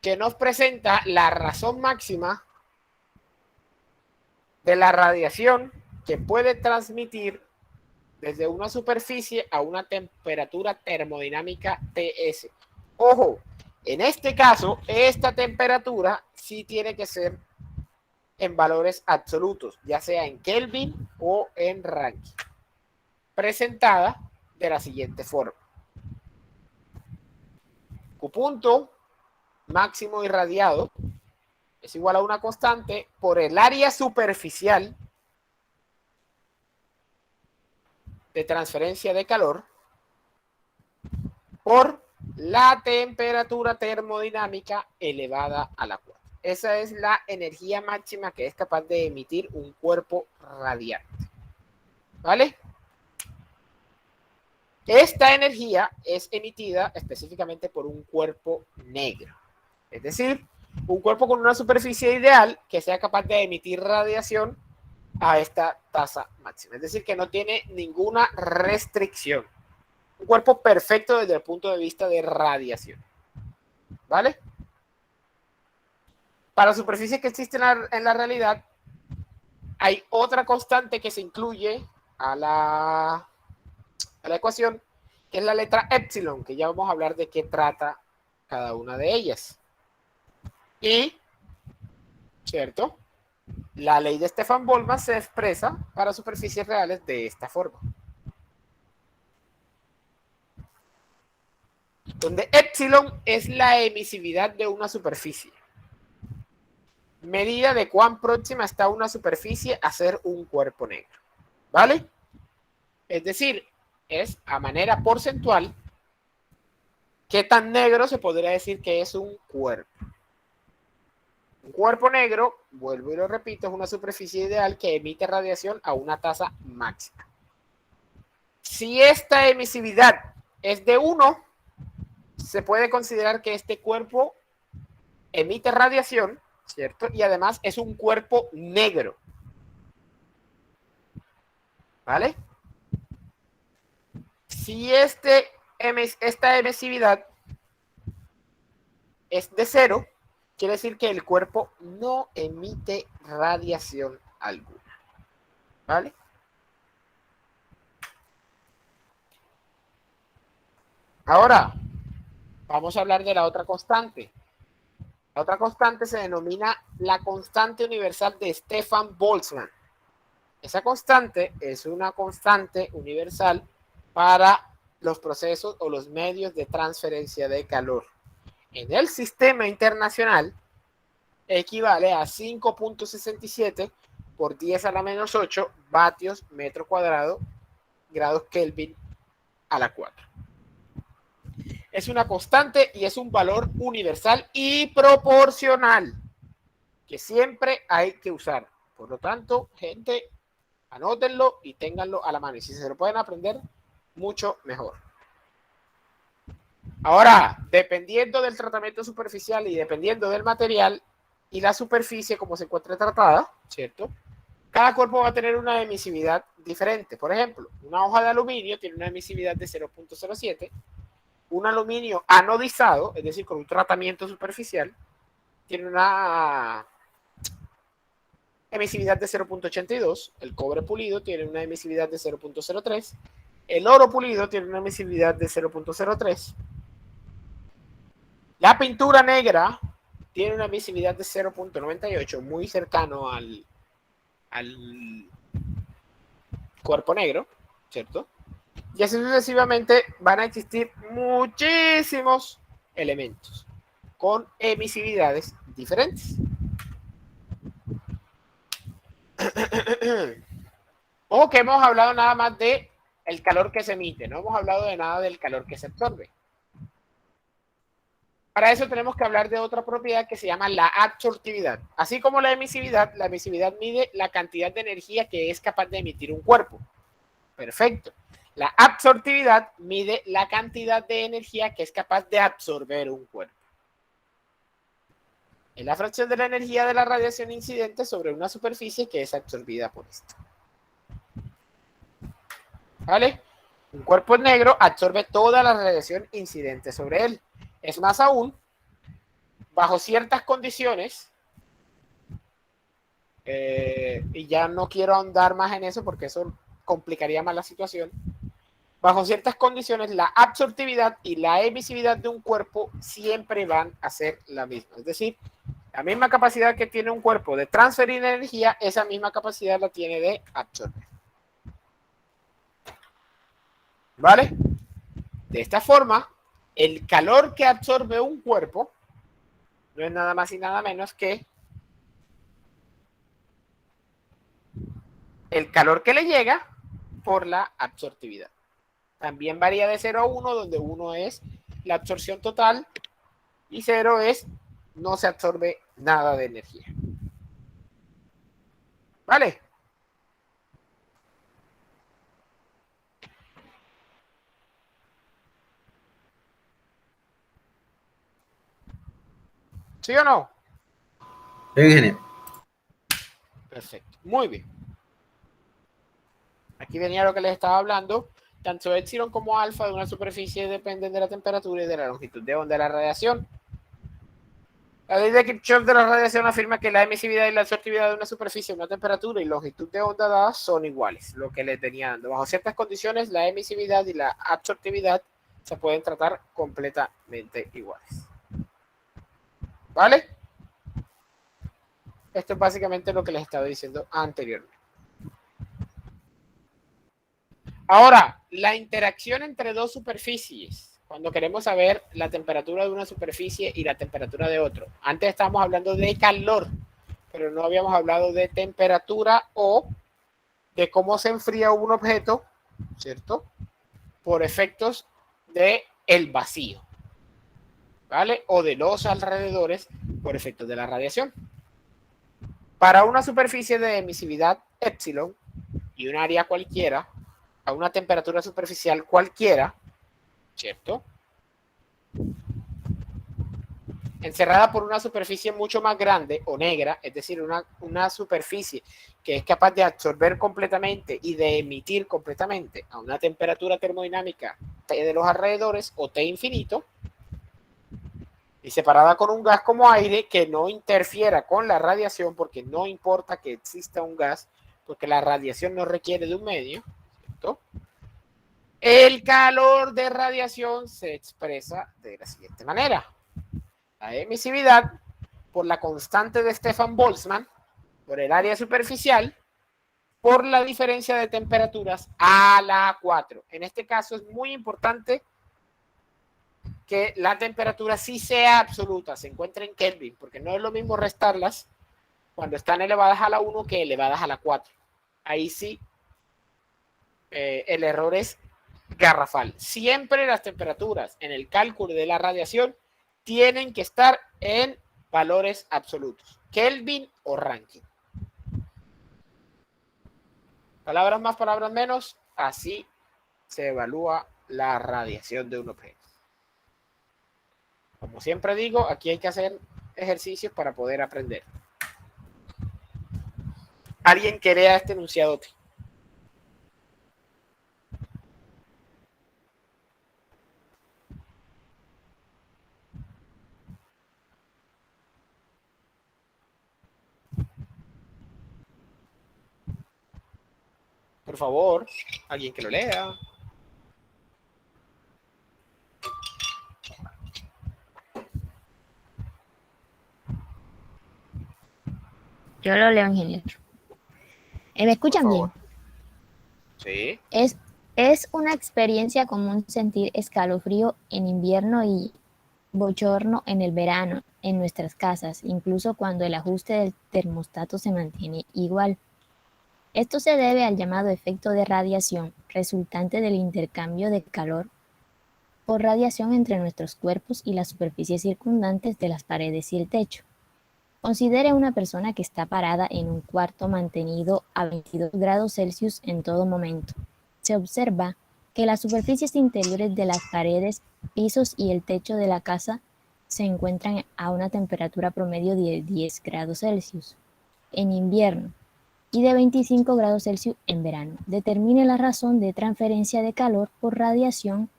que nos presenta la razón máxima de la radiación que puede transmitir desde una superficie a una temperatura termodinámica Ts. Ojo, en este caso, esta temperatura sí tiene que ser en valores absolutos, ya sea en Kelvin o en Rankine, presentada de la siguiente forma. Q punto máximo irradiado es igual a una constante por el área superficial de transferencia de calor por la temperatura termodinámica elevada a la 4. Esa es la energía máxima que es capaz de emitir un cuerpo radiante. ¿Vale? Esta energía es emitida específicamente por un cuerpo negro. Es decir, un cuerpo con una superficie ideal que sea capaz de emitir radiación a esta tasa máxima. Es decir, que no tiene ninguna restricción. Un cuerpo perfecto desde el punto de vista de radiación. ¿Vale? Para superficies que existen en la realidad, hay otra constante que se incluye a la ecuación, que es la letra epsilon, que ya vamos a hablar de qué trata cada una de ellas. Y, ¿cierto? La ley de Stefan-Boltzmann se expresa para superficies reales de esta forma. Donde epsilon es la emisividad de una superficie. Medida de cuán próxima está una superficie a ser un cuerpo negro. ¿Vale? Es decir, es a manera porcentual qué tan negro se podría decir que es un cuerpo. Un cuerpo negro, vuelvo y lo repito, es una superficie ideal que emite radiación a una tasa máxima. Si esta emisividad es de 1, se puede considerar que este cuerpo emite radiación, ¿cierto? Y además es un cuerpo negro. ¿Vale? Si esta emisividad es de 0, quiere decir que el cuerpo no emite radiación alguna. ¿Vale? Ahora, vamos a hablar de la otra constante. La otra constante se denomina la constante universal de Stefan-Boltzmann. Esa constante es una constante universal para los procesos o los medios de transferencia de calor. En el sistema internacional equivale a 5.67 por 10 a la menos 8 vatios metro cuadrado grados Kelvin a la 4. Es una constante y es un valor universal y proporcional que siempre hay que usar. Por lo tanto, gente, anótenlo y ténganlo a la mano. Y si se lo pueden aprender, mucho mejor. Ahora, dependiendo del tratamiento superficial y dependiendo del material y la superficie como se encuentre tratada, ¿cierto? Cada cuerpo va a tener una emisividad diferente. Por ejemplo, una hoja de aluminio tiene una emisividad de 0.07. Un aluminio anodizado, es decir, con un tratamiento superficial, tiene una emisividad de 0.82. El cobre pulido tiene una emisividad de 0.03. El oro pulido tiene una emisividad de 0.03. La pintura negra tiene una emisividad de 0.98, muy cercano al cuerpo negro, ¿cierto? Y así sucesivamente van a existir muchísimos elementos con emisividades diferentes. Ojo que hemos hablado nada más de el calor que se emite, no hemos hablado de nada del calor que se absorbe. Para eso tenemos que hablar de otra propiedad que se llama la absortividad. Así como la emisividad mide la cantidad de energía que es capaz de emitir un cuerpo. Perfecto. La absortividad mide la cantidad de energía que es capaz de absorber un cuerpo. Es la fracción de la energía de la radiación incidente sobre una superficie que es absorbida por esto. ¿Vale? Un cuerpo negro absorbe toda la radiación incidente sobre él. Es más aún, bajo ciertas condiciones, y ya no quiero ahondar más en eso porque eso complicaría más la situación. Bajo ciertas condiciones, la absortividad y la emisividad de un cuerpo siempre van a ser la misma. Es decir, la misma capacidad que tiene un cuerpo de transferir energía, esa misma capacidad la tiene de absorber. ¿Vale? De esta forma, el calor que absorbe un cuerpo no es nada más y nada menos que el calor que le llega por la absortividad. También varía de 0 a 1, donde 1 es la absorción total y 0 es no se absorbe nada de energía. ¿Vale? ¿Sí o no? Sí, ingeniero. Perfecto. Muy bien. Aquí venía lo que les estaba hablando. Tanto epsilon como alfa de una superficie dependen de la temperatura y de la longitud de onda de la radiación. La ley de Kirchhoff de la radiación afirma que la emisividad y la absortividad de una superficie, una temperatura y longitud de onda dadas son iguales, lo que les venía dando. Bajo ciertas condiciones, la emisividad y la absortividad se pueden tratar completamente iguales. ¿Vale? Esto es básicamente lo que les estaba diciendo anteriormente. Ahora, la interacción entre dos superficies, cuando queremos saber la temperatura de una superficie y la temperatura de otro. Antes estábamos hablando de calor, pero no habíamos hablado de temperatura o de cómo se enfría un objeto, ¿cierto? Por efectos del vacío, ¿vale? O de los alrededores por efectos de la radiación. Para una superficie de emisividad epsilon y un área cualquiera, a una temperatura superficial cualquiera, ¿cierto? Encerrada por una superficie mucho más grande o negra, es decir, una superficie que es capaz de absorber completamente y de emitir completamente a una temperatura termodinámica T de los alrededores o T infinito, y separada con un gas como aire que no interfiera con la radiación, porque no importa que exista un gas, porque la radiación no requiere de un medio, ¿cierto? El calor de radiación se expresa de la siguiente manera. La emisividad por la constante de Stefan Boltzmann, por el área superficial, por la diferencia de temperaturas a la 4. En este caso es muy importante que la temperatura sí sea absoluta, se encuentre en Kelvin, porque no es lo mismo restarlas cuando están elevadas a la 1 que elevadas a la 4. Ahí sí, el error es garrafal. Siempre las temperaturas en el cálculo de la radiación tienen que estar en valores absolutos, Kelvin o Rankine. Palabras más, palabras menos, así se evalúa la radiación de un objeto. Como siempre digo, aquí hay que hacer ejercicios para poder aprender. ¿Alguien que lea este enunciadote? Por favor, alguien que lo lea. Yo lo leo, ingeniero. ¿Me escuchan bien? Sí. Es una experiencia común sentir escalofrío en invierno y bochorno en el verano en nuestras casas, incluso cuando el ajuste del termostato se mantiene igual. Esto se debe al llamado efecto de radiación, resultante del intercambio de calor por radiación entre nuestros cuerpos y las superficies circundantes de las paredes y el techo. Considere una persona que está parada en un cuarto mantenido a 22 grados Celsius en todo momento. Se observa que las superficies interiores de las paredes, pisos y el techo de la casa se encuentran a una temperatura promedio de 10 grados Celsius en invierno y de 25 grados Celsius en verano. Determine la razón de transferencia de calor por radiación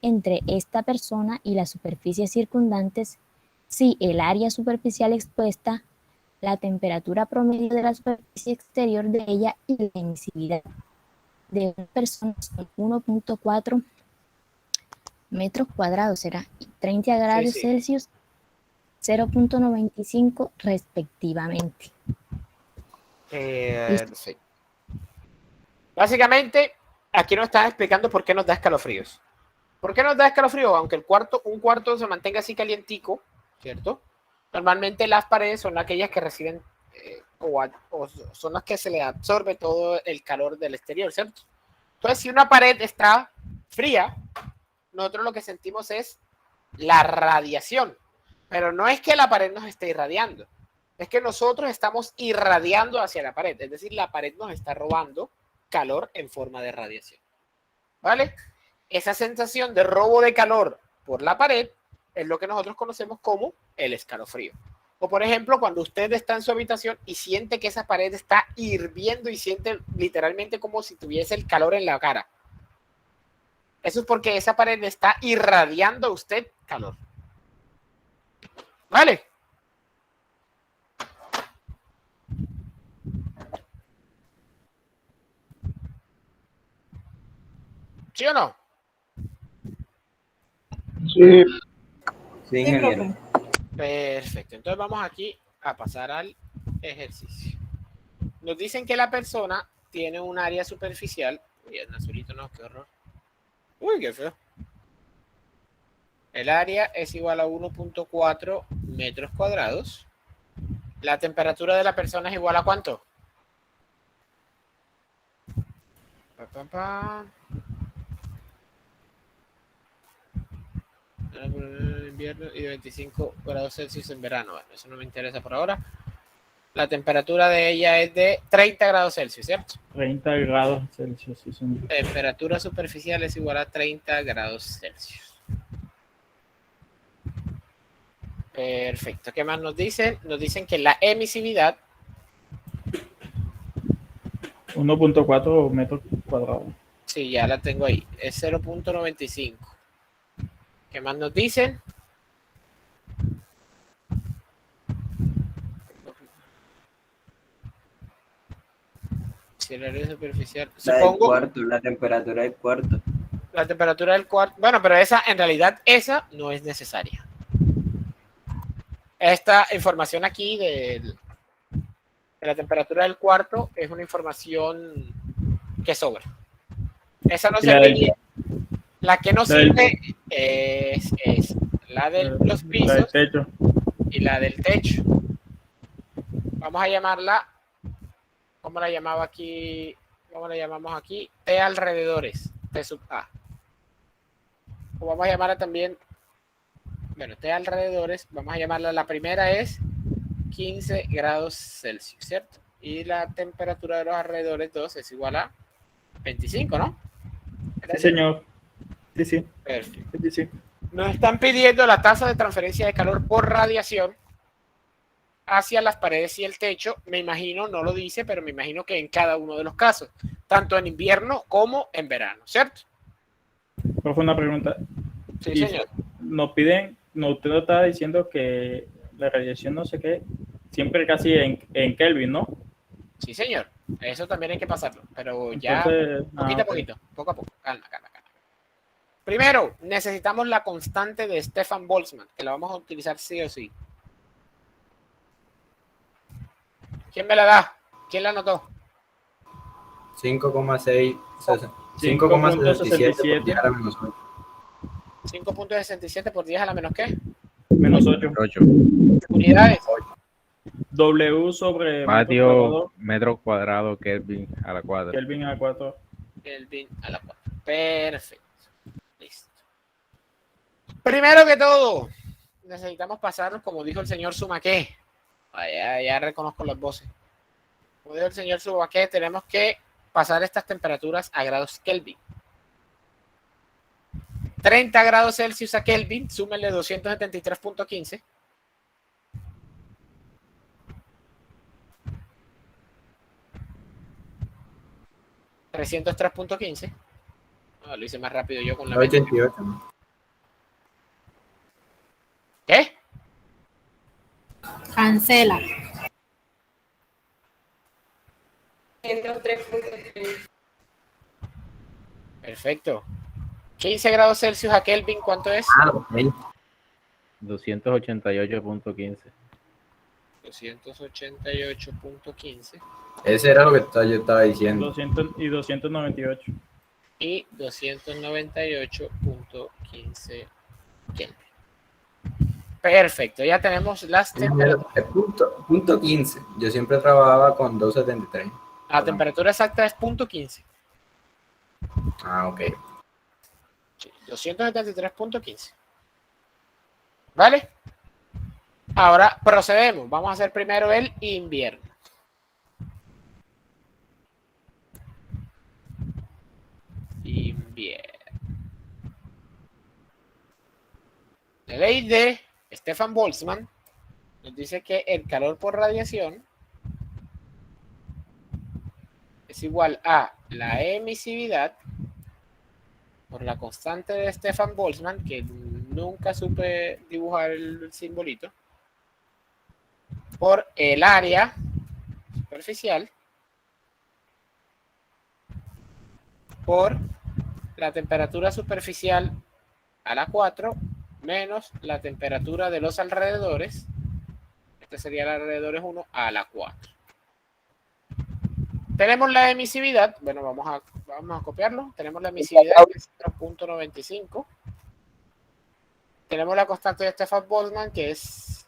entre esta persona y las superficies circundantes si el área superficial expuesta, la temperatura promedio de la superficie exterior de ella y la emisividad. de una persona son 1.4 metros cuadrados, será 30 grados sí. Celsius, 0.95 respectivamente. Perfecto. Básicamente, aquí nos están explicando por qué nos da escalofríos. ¿Por qué nos da escalofrío? Aunque un cuarto se mantenga así calientico, ¿cierto? Normalmente las paredes son aquellas que reciben o son las que se le absorbe todo el calor del exterior, ¿cierto? Entonces, si una pared está fría, nosotros lo que sentimos es la radiación. Pero no es que la pared nos esté irradiando, es que nosotros estamos irradiando hacia la pared. Es decir, la pared nos está robando calor en forma de radiación. ¿Vale? Esa sensación de robo de calor por la pared es lo que nosotros conocemos como el escalofrío. O por ejemplo, cuando usted está en su habitación y siente que esa pared está hirviendo y siente literalmente como si tuviese el calor en la cara. Eso es porque esa pared le está irradiando a usted calor. ¿Vale? ¿Sí o no? Sí. Sí, ingeniero. Perfecto. Entonces vamos aquí a pasar al ejercicio. Nos dicen que la persona tiene un área superficial. Uy, el azulito no, qué horror. Uy, qué feo. El área es igual a 1.4 metros cuadrados. La temperatura de la persona es igual a ¿cuánto? En invierno y 25 grados Celsius en verano. Bueno, eso no me interesa por ahora. La temperatura de ella es de 30 grados Celsius, ¿cierto? 30 grados Celsius, sí, señor. Temperatura superficial es igual a 30 grados Celsius. Perfecto. ¿Qué más nos dicen? Nos dicen que la emisividad 1.4 metros cuadrados. sí, ya la tengo ahí. Es 0.95. ¿Qué más nos dicen? Si el área superficial. Supongo. La temperatura del cuarto. La temperatura del cuarto. Bueno, pero esa, en realidad, esa no es necesaria. Esta información aquí de la temperatura del cuarto es una información que sobra. Esa no serviría. La que no sirve es la de los pisos del techo. y la del techo. Vamos a llamarla, ¿cómo la llamaba aquí? ¿Cómo la llamamos aquí? T alrededores, T sub A. O vamos a llamarla también, bueno, T alrededores, vamos a llamarla, la primera es 15 grados Celsius, ¿cierto? Y la temperatura de los alrededores 2 es igual a 25, ¿no? Sí, señor. Sí, sí. Perfecto. Sí, sí. Nos están pidiendo la tasa de transferencia de calor por radiación hacia las paredes y el techo. Me imagino, no lo dice, pero me imagino que en cada uno de los casos, tanto en invierno como en verano, ¿cierto? Profe, una pregunta. Sí, señor. Nos piden, no, usted nos estaba diciendo que la radiación no sé qué, siempre casi en Kelvin, ¿no? Sí, señor. Eso también hay que pasarlo, pero ya Entonces, poquito a poquito, poco a poco. Calma, calma, calma. Primero, necesitamos la constante de Stefan Boltzmann, que la vamos a utilizar sí o sí. ¿Quién me la da? ¿Quién la anotó? 5,67 por 10 a la menos 8. 5.67 por 10 a la menos ¿qué? Menos 8. Unidades. W sobre metro cuadrado Kelvin a la cuadra. Kelvin a la 4. Kelvin a la 4. Perfecto. Listo. Primero que todo, necesitamos pasar, como dijo el señor Sumaqué. Ya reconozco las voces. Como dijo el señor Sumaqué, tenemos que pasar estas temperaturas a grados Kelvin. 30 grados Celsius a Kelvin, súmenle 273.15. $303.15. No, lo hice más rápido yo con la 88. ¿Qué? Cancela. 103.3. Perfecto. 15 grados Celsius a Kelvin, ¿cuánto es? 288.15. 288.15. Ese era lo que yo estaba diciendo. 298. Y 298.15 Kelvin. Perfecto, ya tenemos las temperaturas. Punto 15. Yo siempre trabajaba con 273. La temperatura exacta es punto 15. Ah, ok. Sí, 273.15. ¿Vale? Ahora procedemos. Vamos a hacer primero el invierno. Invierno. La ley de Stefan Boltzmann nos dice que el calor por radiación es igual a la emisividad por la constante de Stefan Boltzmann, que nunca supe dibujar el simbolito, por el área superficial por la temperatura superficial a la 4 menos la temperatura de los alrededores. Este sería el alrededores 1 a la 4. Tenemos la emisividad. Bueno, vamos a copiarlo. Tenemos la emisividad que es 0.95. Tenemos la constante de Stefan Boltzmann, que es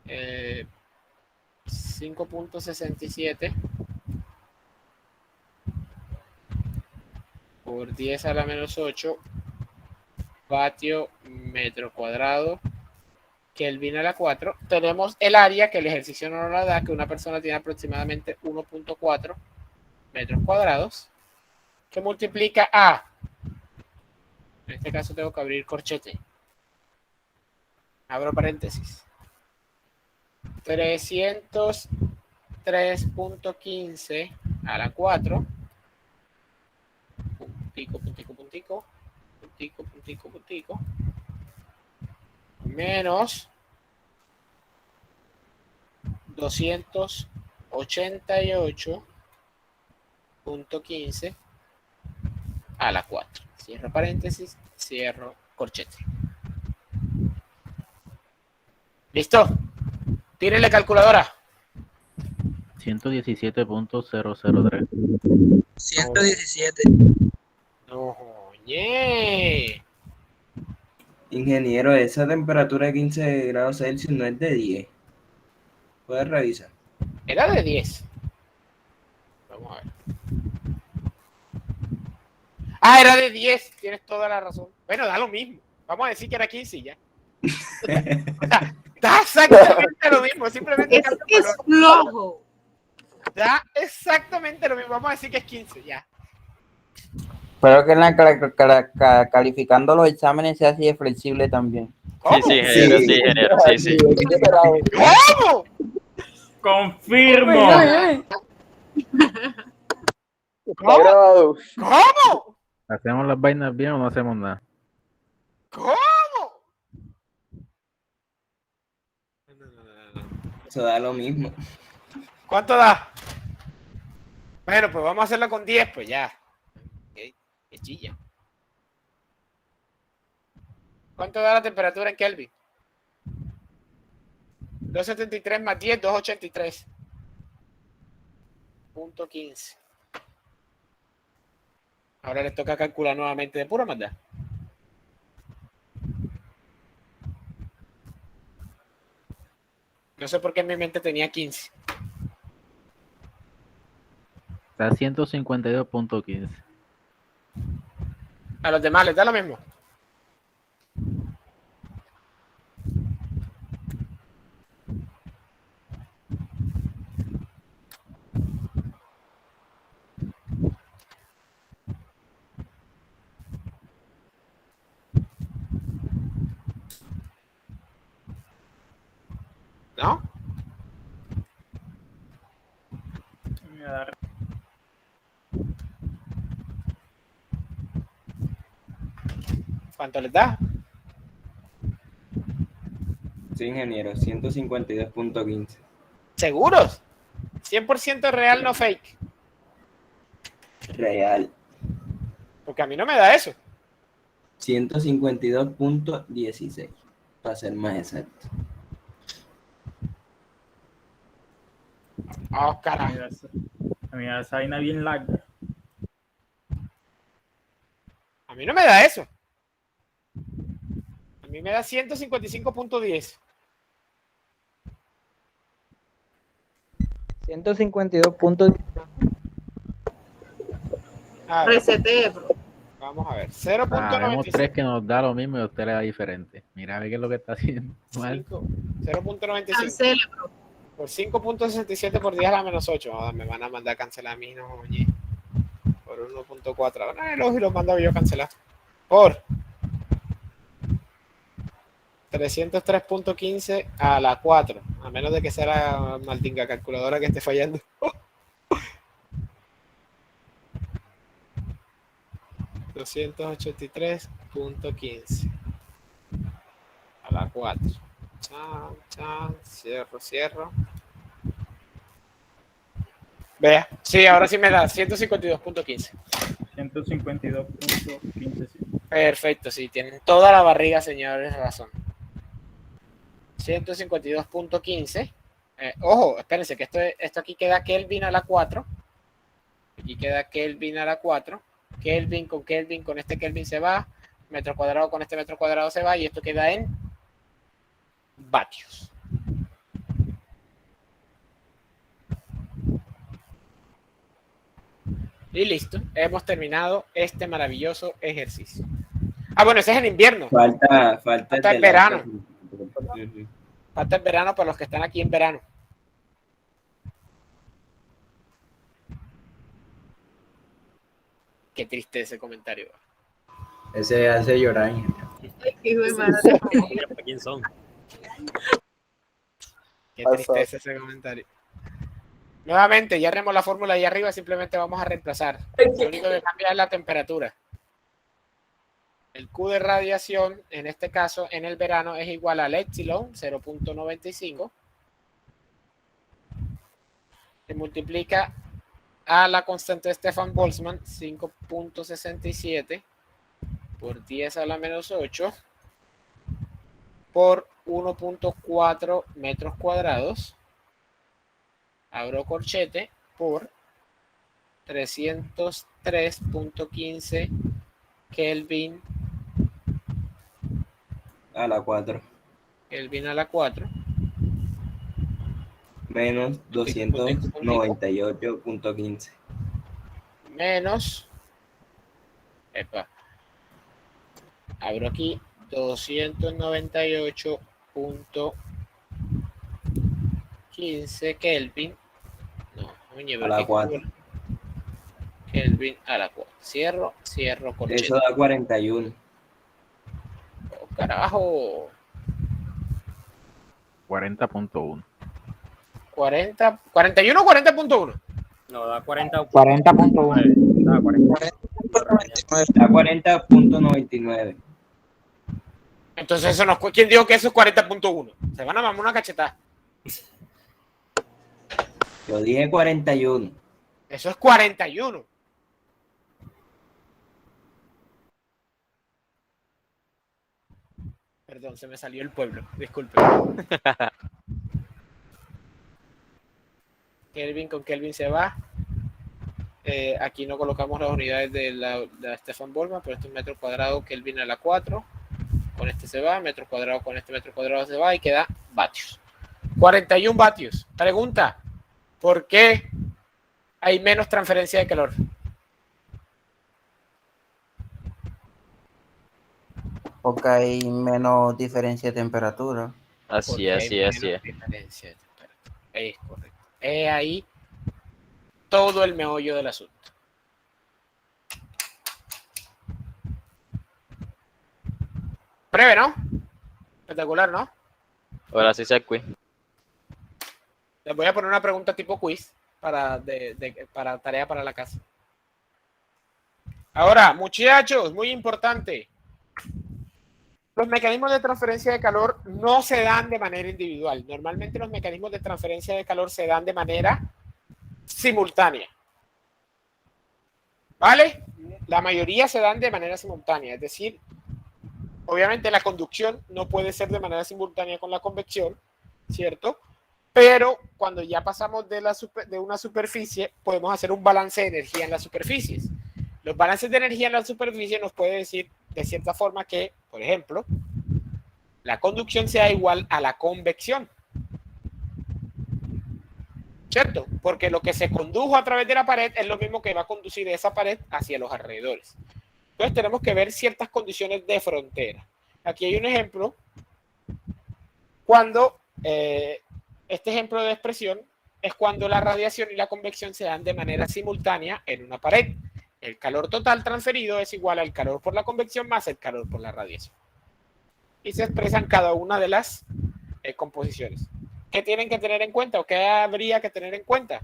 5.67 por 10 a la menos 8 vatio metro cuadrado Kelvin a la 4. Tenemos el área, que el ejercicio no nos da, que una persona tiene aproximadamente 1.4 metros cuadrados, que multiplica a, en este caso tengo que abrir corchete, abro paréntesis, 303.15 a la 4, puntico, puntico, puntico, puntico, puntico, puntico, menos 288.15 a la 4. Cierro paréntesis, cierro corchete. ¿Listo? Tírenle calculadora. 117.003. 117. No, oye. Ingeniero, esa temperatura de 15 grados Celsius no es de 10. ¿Puedes revisar? Era de 10. Vamos a ver. Ah, era de 10. Tienes toda la razón. Bueno, da lo mismo. Vamos a decir que era 15 y ya. O sea, da exactamente lo mismo. Simplemente Es flojo. da exactamente lo mismo. Vamos a decir que es 15 ya. Pero que en la calificando los exámenes sea así de flexible también. ¿Cómo? Sí, ingeniero, sí, ingeniero, sí, sí. ¿Cómo? Confirmo. Está grabado. ¿Cómo? ¿Hacemos las vainas bien o no hacemos nada? ¿Cómo? Eso da lo mismo. ¿Cuánto da? Bueno, pues vamos a hacerlo con 10, pues ya. Okay. Qué chilla. ¿Cuánto da la temperatura en Kelvin? 273 más 10, 283. Punto 15. Ahora les toca calcular nuevamente de pura maldad. No sé por qué en mi mente tenía 15. Está 152.15. A los demás les da lo mismo. ¿No? ¿Cuánto les da? Sí, ingeniero, 152.15. ¿Seguros? 100% real, no fake. Real. Porque a mí no me da eso. 152.16, para ser más exacto. Oh, carajo. A mí me da esa vaina bien larga. A mí no me da eso. A mí me da 155.10. 152 A ver, Resetee, bro. vamos a ver. Vemos 0.95. 3 que nos da lo mismo y a usted le da diferente. Mira, a ver qué es lo que está haciendo. Mal. 0.95. Cancele, bro. Por 5.67 por 10 a la menos 8. Ah, me van a mandar a cancelar a mí, no, oye. Por 1.4. Ahora el ojo y lo mando yo a cancelar. Por 303.15 a la 4. A menos de que sea la maldita calculadora que esté fallando. 283.15 a la 4. Chan, chan, cierro. Vea, sí, ahora sí me da 152.15. 152.15. Sí. Perfecto, sí, tienen toda la barriga, señores, razón. 152.15. Ojo, espérense, que esto aquí queda Kelvin a la 4. Aquí queda Kelvin a la 4. Kelvin, con este Kelvin se va. Metro cuadrado con este metro cuadrado se va. Y esto queda en vatios. Y listo, hemos terminado este maravilloso ejercicio. Ah, bueno, ese es en invierno. Falta el verano. Falta el verano para los que están aquí en verano. Qué triste ese comentario. Ese hace llorar, ingeniero. Hijo de madre. ¿Quién son? Qué tristeza ese comentario. Nuevamente, ya haremos la fórmula ahí arriba, simplemente vamos a reemplazar. Lo único que cambia es la temperatura. El Q de radiación, en este caso, en el verano, es igual al epsilon, 0.95. Se multiplica a la constante de Stefan Boltzmann, 5.67 por 10 a la menos 8 por 1.4 metros cuadrados. Abro corchete por 303.15 Kelvin a la 4. Kelvin a la 4. Menos 298.15. Menos. Abro aquí 298.15 Kelvin. No, oye, A la 4. Kelvin a la 4. Cierro corchete. Eso da 41. Oh, carajo. 40.1. 41 o 40.1. No, da 40. 40.1. Da 40.99. Entonces eso no, ¿quién dijo que eso es 40.1? Se van a mamar una cachetada. Yo dije 41. Eso es 41. Perdón, se me salió el pueblo. Disculpe. Kelvin con Kelvin se va. Aquí no colocamos las unidades de la Stefan Boltzmann, pero este es metro cuadrado Kelvin a la 4. Con este se va, metro cuadrado con este metro cuadrado se va y queda vatios. 41 vatios. Pregunta, ¿por qué hay menos transferencia de calor? Porque hay menos diferencia de temperatura. Así es. Diferencia de temperatura. Es correcto. Es ahí todo el meollo del asunto. Breve, ¿no? Espectacular, ¿no? Ahora sí se quiz. Les voy a poner una pregunta tipo quiz para tarea para la casa. Ahora, muchachos, muy importante. Los mecanismos de transferencia de calor no se dan de manera individual. Normalmente los mecanismos de transferencia de calor se dan de manera simultánea. ¿Vale? La mayoría se dan de manera simultánea, es decir, obviamente la conducción no puede ser de manera simultánea con la convección, ¿cierto? Pero cuando ya pasamos de una superficie, podemos hacer un balance de energía en las superficies. Los balances de energía en la superficie nos puede decir de cierta forma que, por ejemplo, la conducción sea igual a la convección. ¿Cierto? Porque lo que se condujo a través de la pared es lo mismo que va a conducir esa pared hacia los alrededores. Entonces tenemos que ver ciertas condiciones de frontera. Aquí hay un ejemplo. Cuando este ejemplo de expresión es cuando la radiación y la convección se dan de manera simultánea en una pared. El calor total transferido es igual al calor por la convección más el calor por la radiación. Y se expresan cada una de las composiciones. ¿Qué tienen que tener en cuenta o qué habría que tener en cuenta?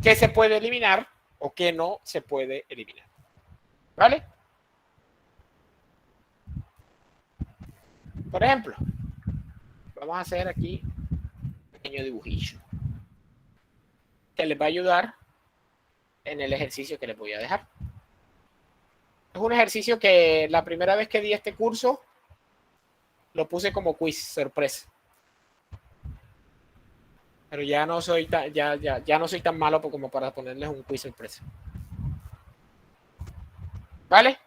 ¿Qué se puede eliminar o qué no se puede eliminar? ¿Vale? Por ejemplo, vamos a hacer aquí un pequeño dibujillo que les va a ayudar en el ejercicio que les voy a dejar. Es un ejercicio que la primera vez que di este curso lo puse como quiz sorpresa. Pero ya no soy tan, ya no soy tan malo como para ponerles un quiz sorpresa. ¿Vale?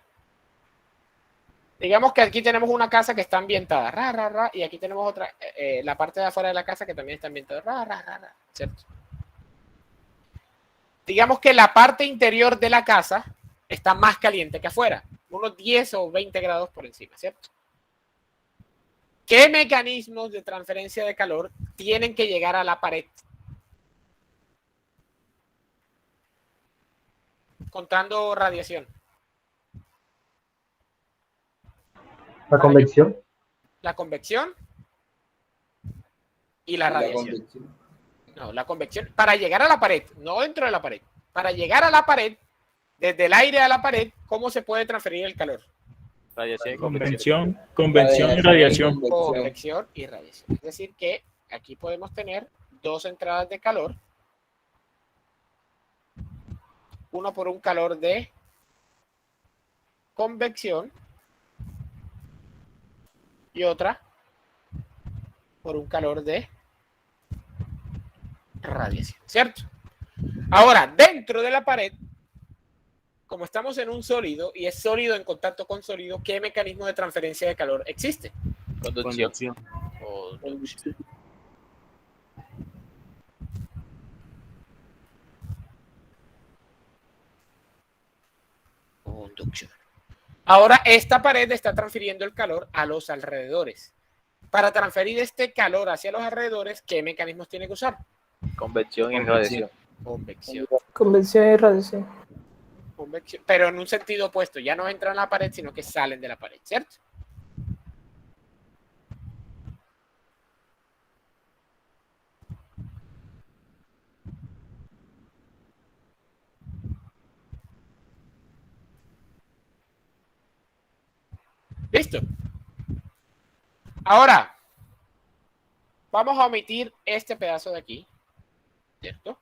Digamos que aquí tenemos una casa que está ambientada, y aquí tenemos otra, la parte de afuera de la casa que también está ambientada, ¿cierto? Digamos que la parte interior de la casa está más caliente que afuera, unos 10 o 20 grados por encima, ¿cierto? ¿Qué mecanismos de transferencia de calor tienen que llegar a la pared? Contando radiación. La convección. La convección y la radiación. No, la convección. Para llegar a la pared, no dentro de la pared. Para llegar a la pared, desde el aire a la pared, ¿cómo se puede transferir el calor? Radiación y Convección y radiación. Convección y radiación. Es decir que aquí podemos tener dos entradas de calor. Uno por un calor de convección y otra por un calor de radiación, ¿cierto? Ahora, dentro de la pared, como estamos en un sólido y es sólido en contacto con sólido, ¿qué mecanismo de transferencia de calor existe? Conducción. Conducción. Conducción. Ahora, esta pared está transfiriendo el calor a los alrededores. Para transferir este calor hacia los alrededores, ¿qué mecanismos tiene que usar? Convección y radiación. Convección. Convección y radiación. Convección, pero en un sentido opuesto. Ya no entran a la pared, sino que salen de la pared, ¿cierto? ¿Listo? Ahora, vamos a omitir este pedazo de aquí, ¿cierto?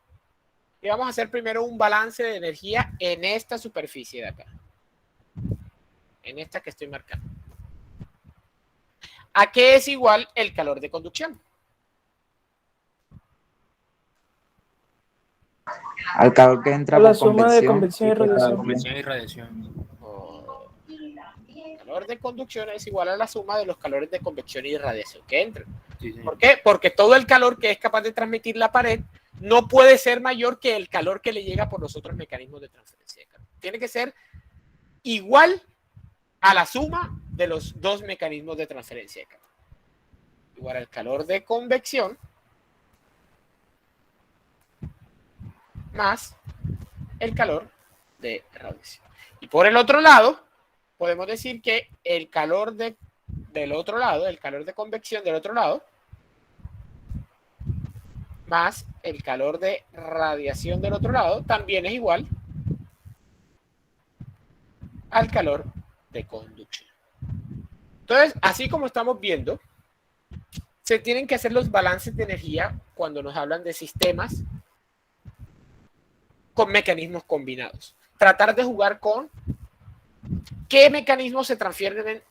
Y vamos a hacer primero un balance de energía en esta superficie de acá. En esta que estoy marcando. ¿A qué es igual el calor de conducción? Al calor que entra A la por suma de convección. convección y radiación. El calor de conducción es igual a la suma de los calores de convección y radiación que entran. ¿Por qué? Porque todo el calor que es capaz de transmitir la pared no puede ser mayor que el calor que le llega por los otros mecanismos de transferencia de calor. Tiene que ser igual a la suma de los dos mecanismos de transferencia de calor. Igual al calor de convección más el calor de radiación. Y por el otro lado, podemos decir que el calor del otro lado, el calor de convección del otro lado, más el calor de radiación del otro lado, también es igual al calor de conducción. Entonces, así como estamos viendo, se tienen que hacer los balances de energía cuando nos hablan de sistemas con mecanismos combinados. Tratar de jugar con ¿qué mecanismos se transfieren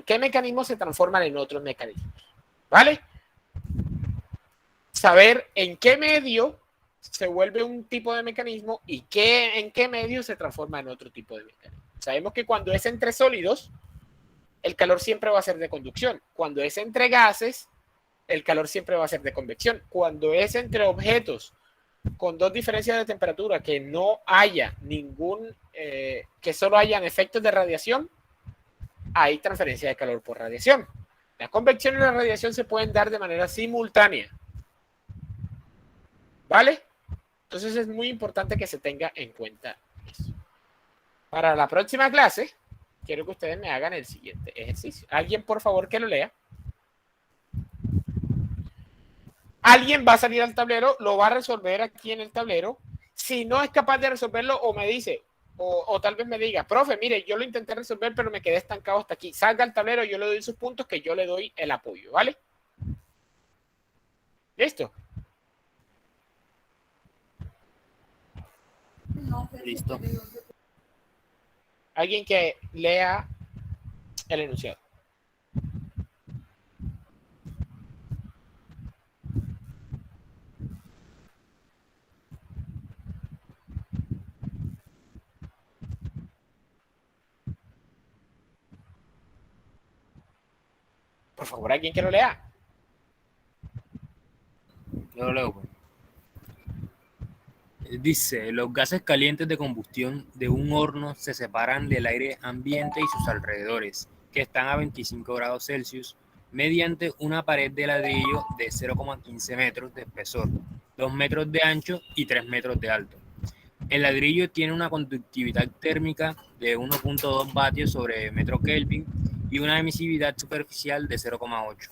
qué mecanismos se transforman en otros mecanismos? ¿Vale? Saber en qué medio se vuelve un tipo de mecanismo y en qué medio se transforma en otro tipo de mecanismo. Sabemos que cuando es entre sólidos, el calor siempre va a ser de conducción. Cuando es entre gases, el calor siempre va a ser de convección. Cuando es entre objetos con dos diferencias de temperatura que no haya que solo hayan efectos de radiación, hay transferencia de calor por radiación. La convección y la radiación se pueden dar de manera simultánea. ¿Vale? Entonces es muy importante que se tenga en cuenta eso. Para la próxima clase, quiero que ustedes me hagan el siguiente ejercicio. Alguien, por favor, que lo lea. Alguien va a salir al tablero, lo va a resolver aquí en el tablero. Si no es capaz de resolverlo, o me dice, o tal vez me diga, profe, mire, yo lo intenté resolver, pero me quedé estancado hasta aquí. Salga al tablero, yo le doy sus puntos, que yo le doy el apoyo, ¿vale? ¿Listo? Listo. Alguien que lea el enunciado. Por favor, alguien que lo lea. Yo lo leo. Dice, los gases calientes de combustión de un horno se separan del aire ambiente y sus alrededores, que están a 25 grados Celsius, mediante una pared de ladrillo de 0,15 metros de espesor, 2 metros de ancho y 3 metros de alto. El ladrillo tiene una conductividad térmica de 1.2 vatios sobre metro Kelvin y una emisividad superficial de 0,8.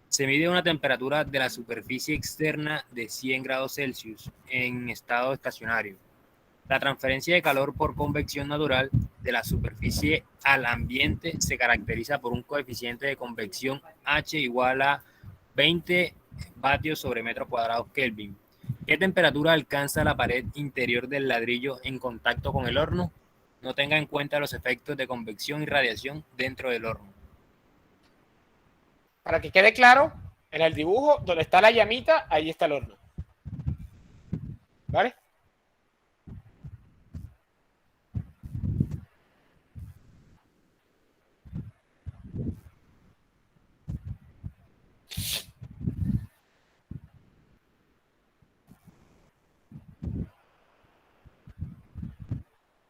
Se mide una temperatura de la superficie externa de 100 grados Celsius en estado estacionario. La transferencia de calor por convección natural de la superficie al ambiente se caracteriza por un coeficiente de convección H igual a 20 vatios sobre metro cuadrado Kelvin. ¿Qué temperatura alcanza la pared interior del ladrillo en contacto con el horno? No tenga en cuenta los efectos de convección y radiación dentro del horno. Para que quede claro, en el dibujo, donde está la llamita, ahí está el horno. ¿Vale?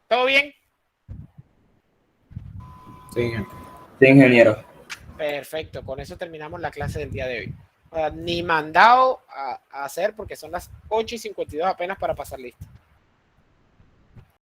¿Todo bien? Sí. Sí, ingeniero. Perfecto, con eso terminamos la clase del día de hoy. Ni mandado a hacer porque son las 8:52 apenas para pasar lista.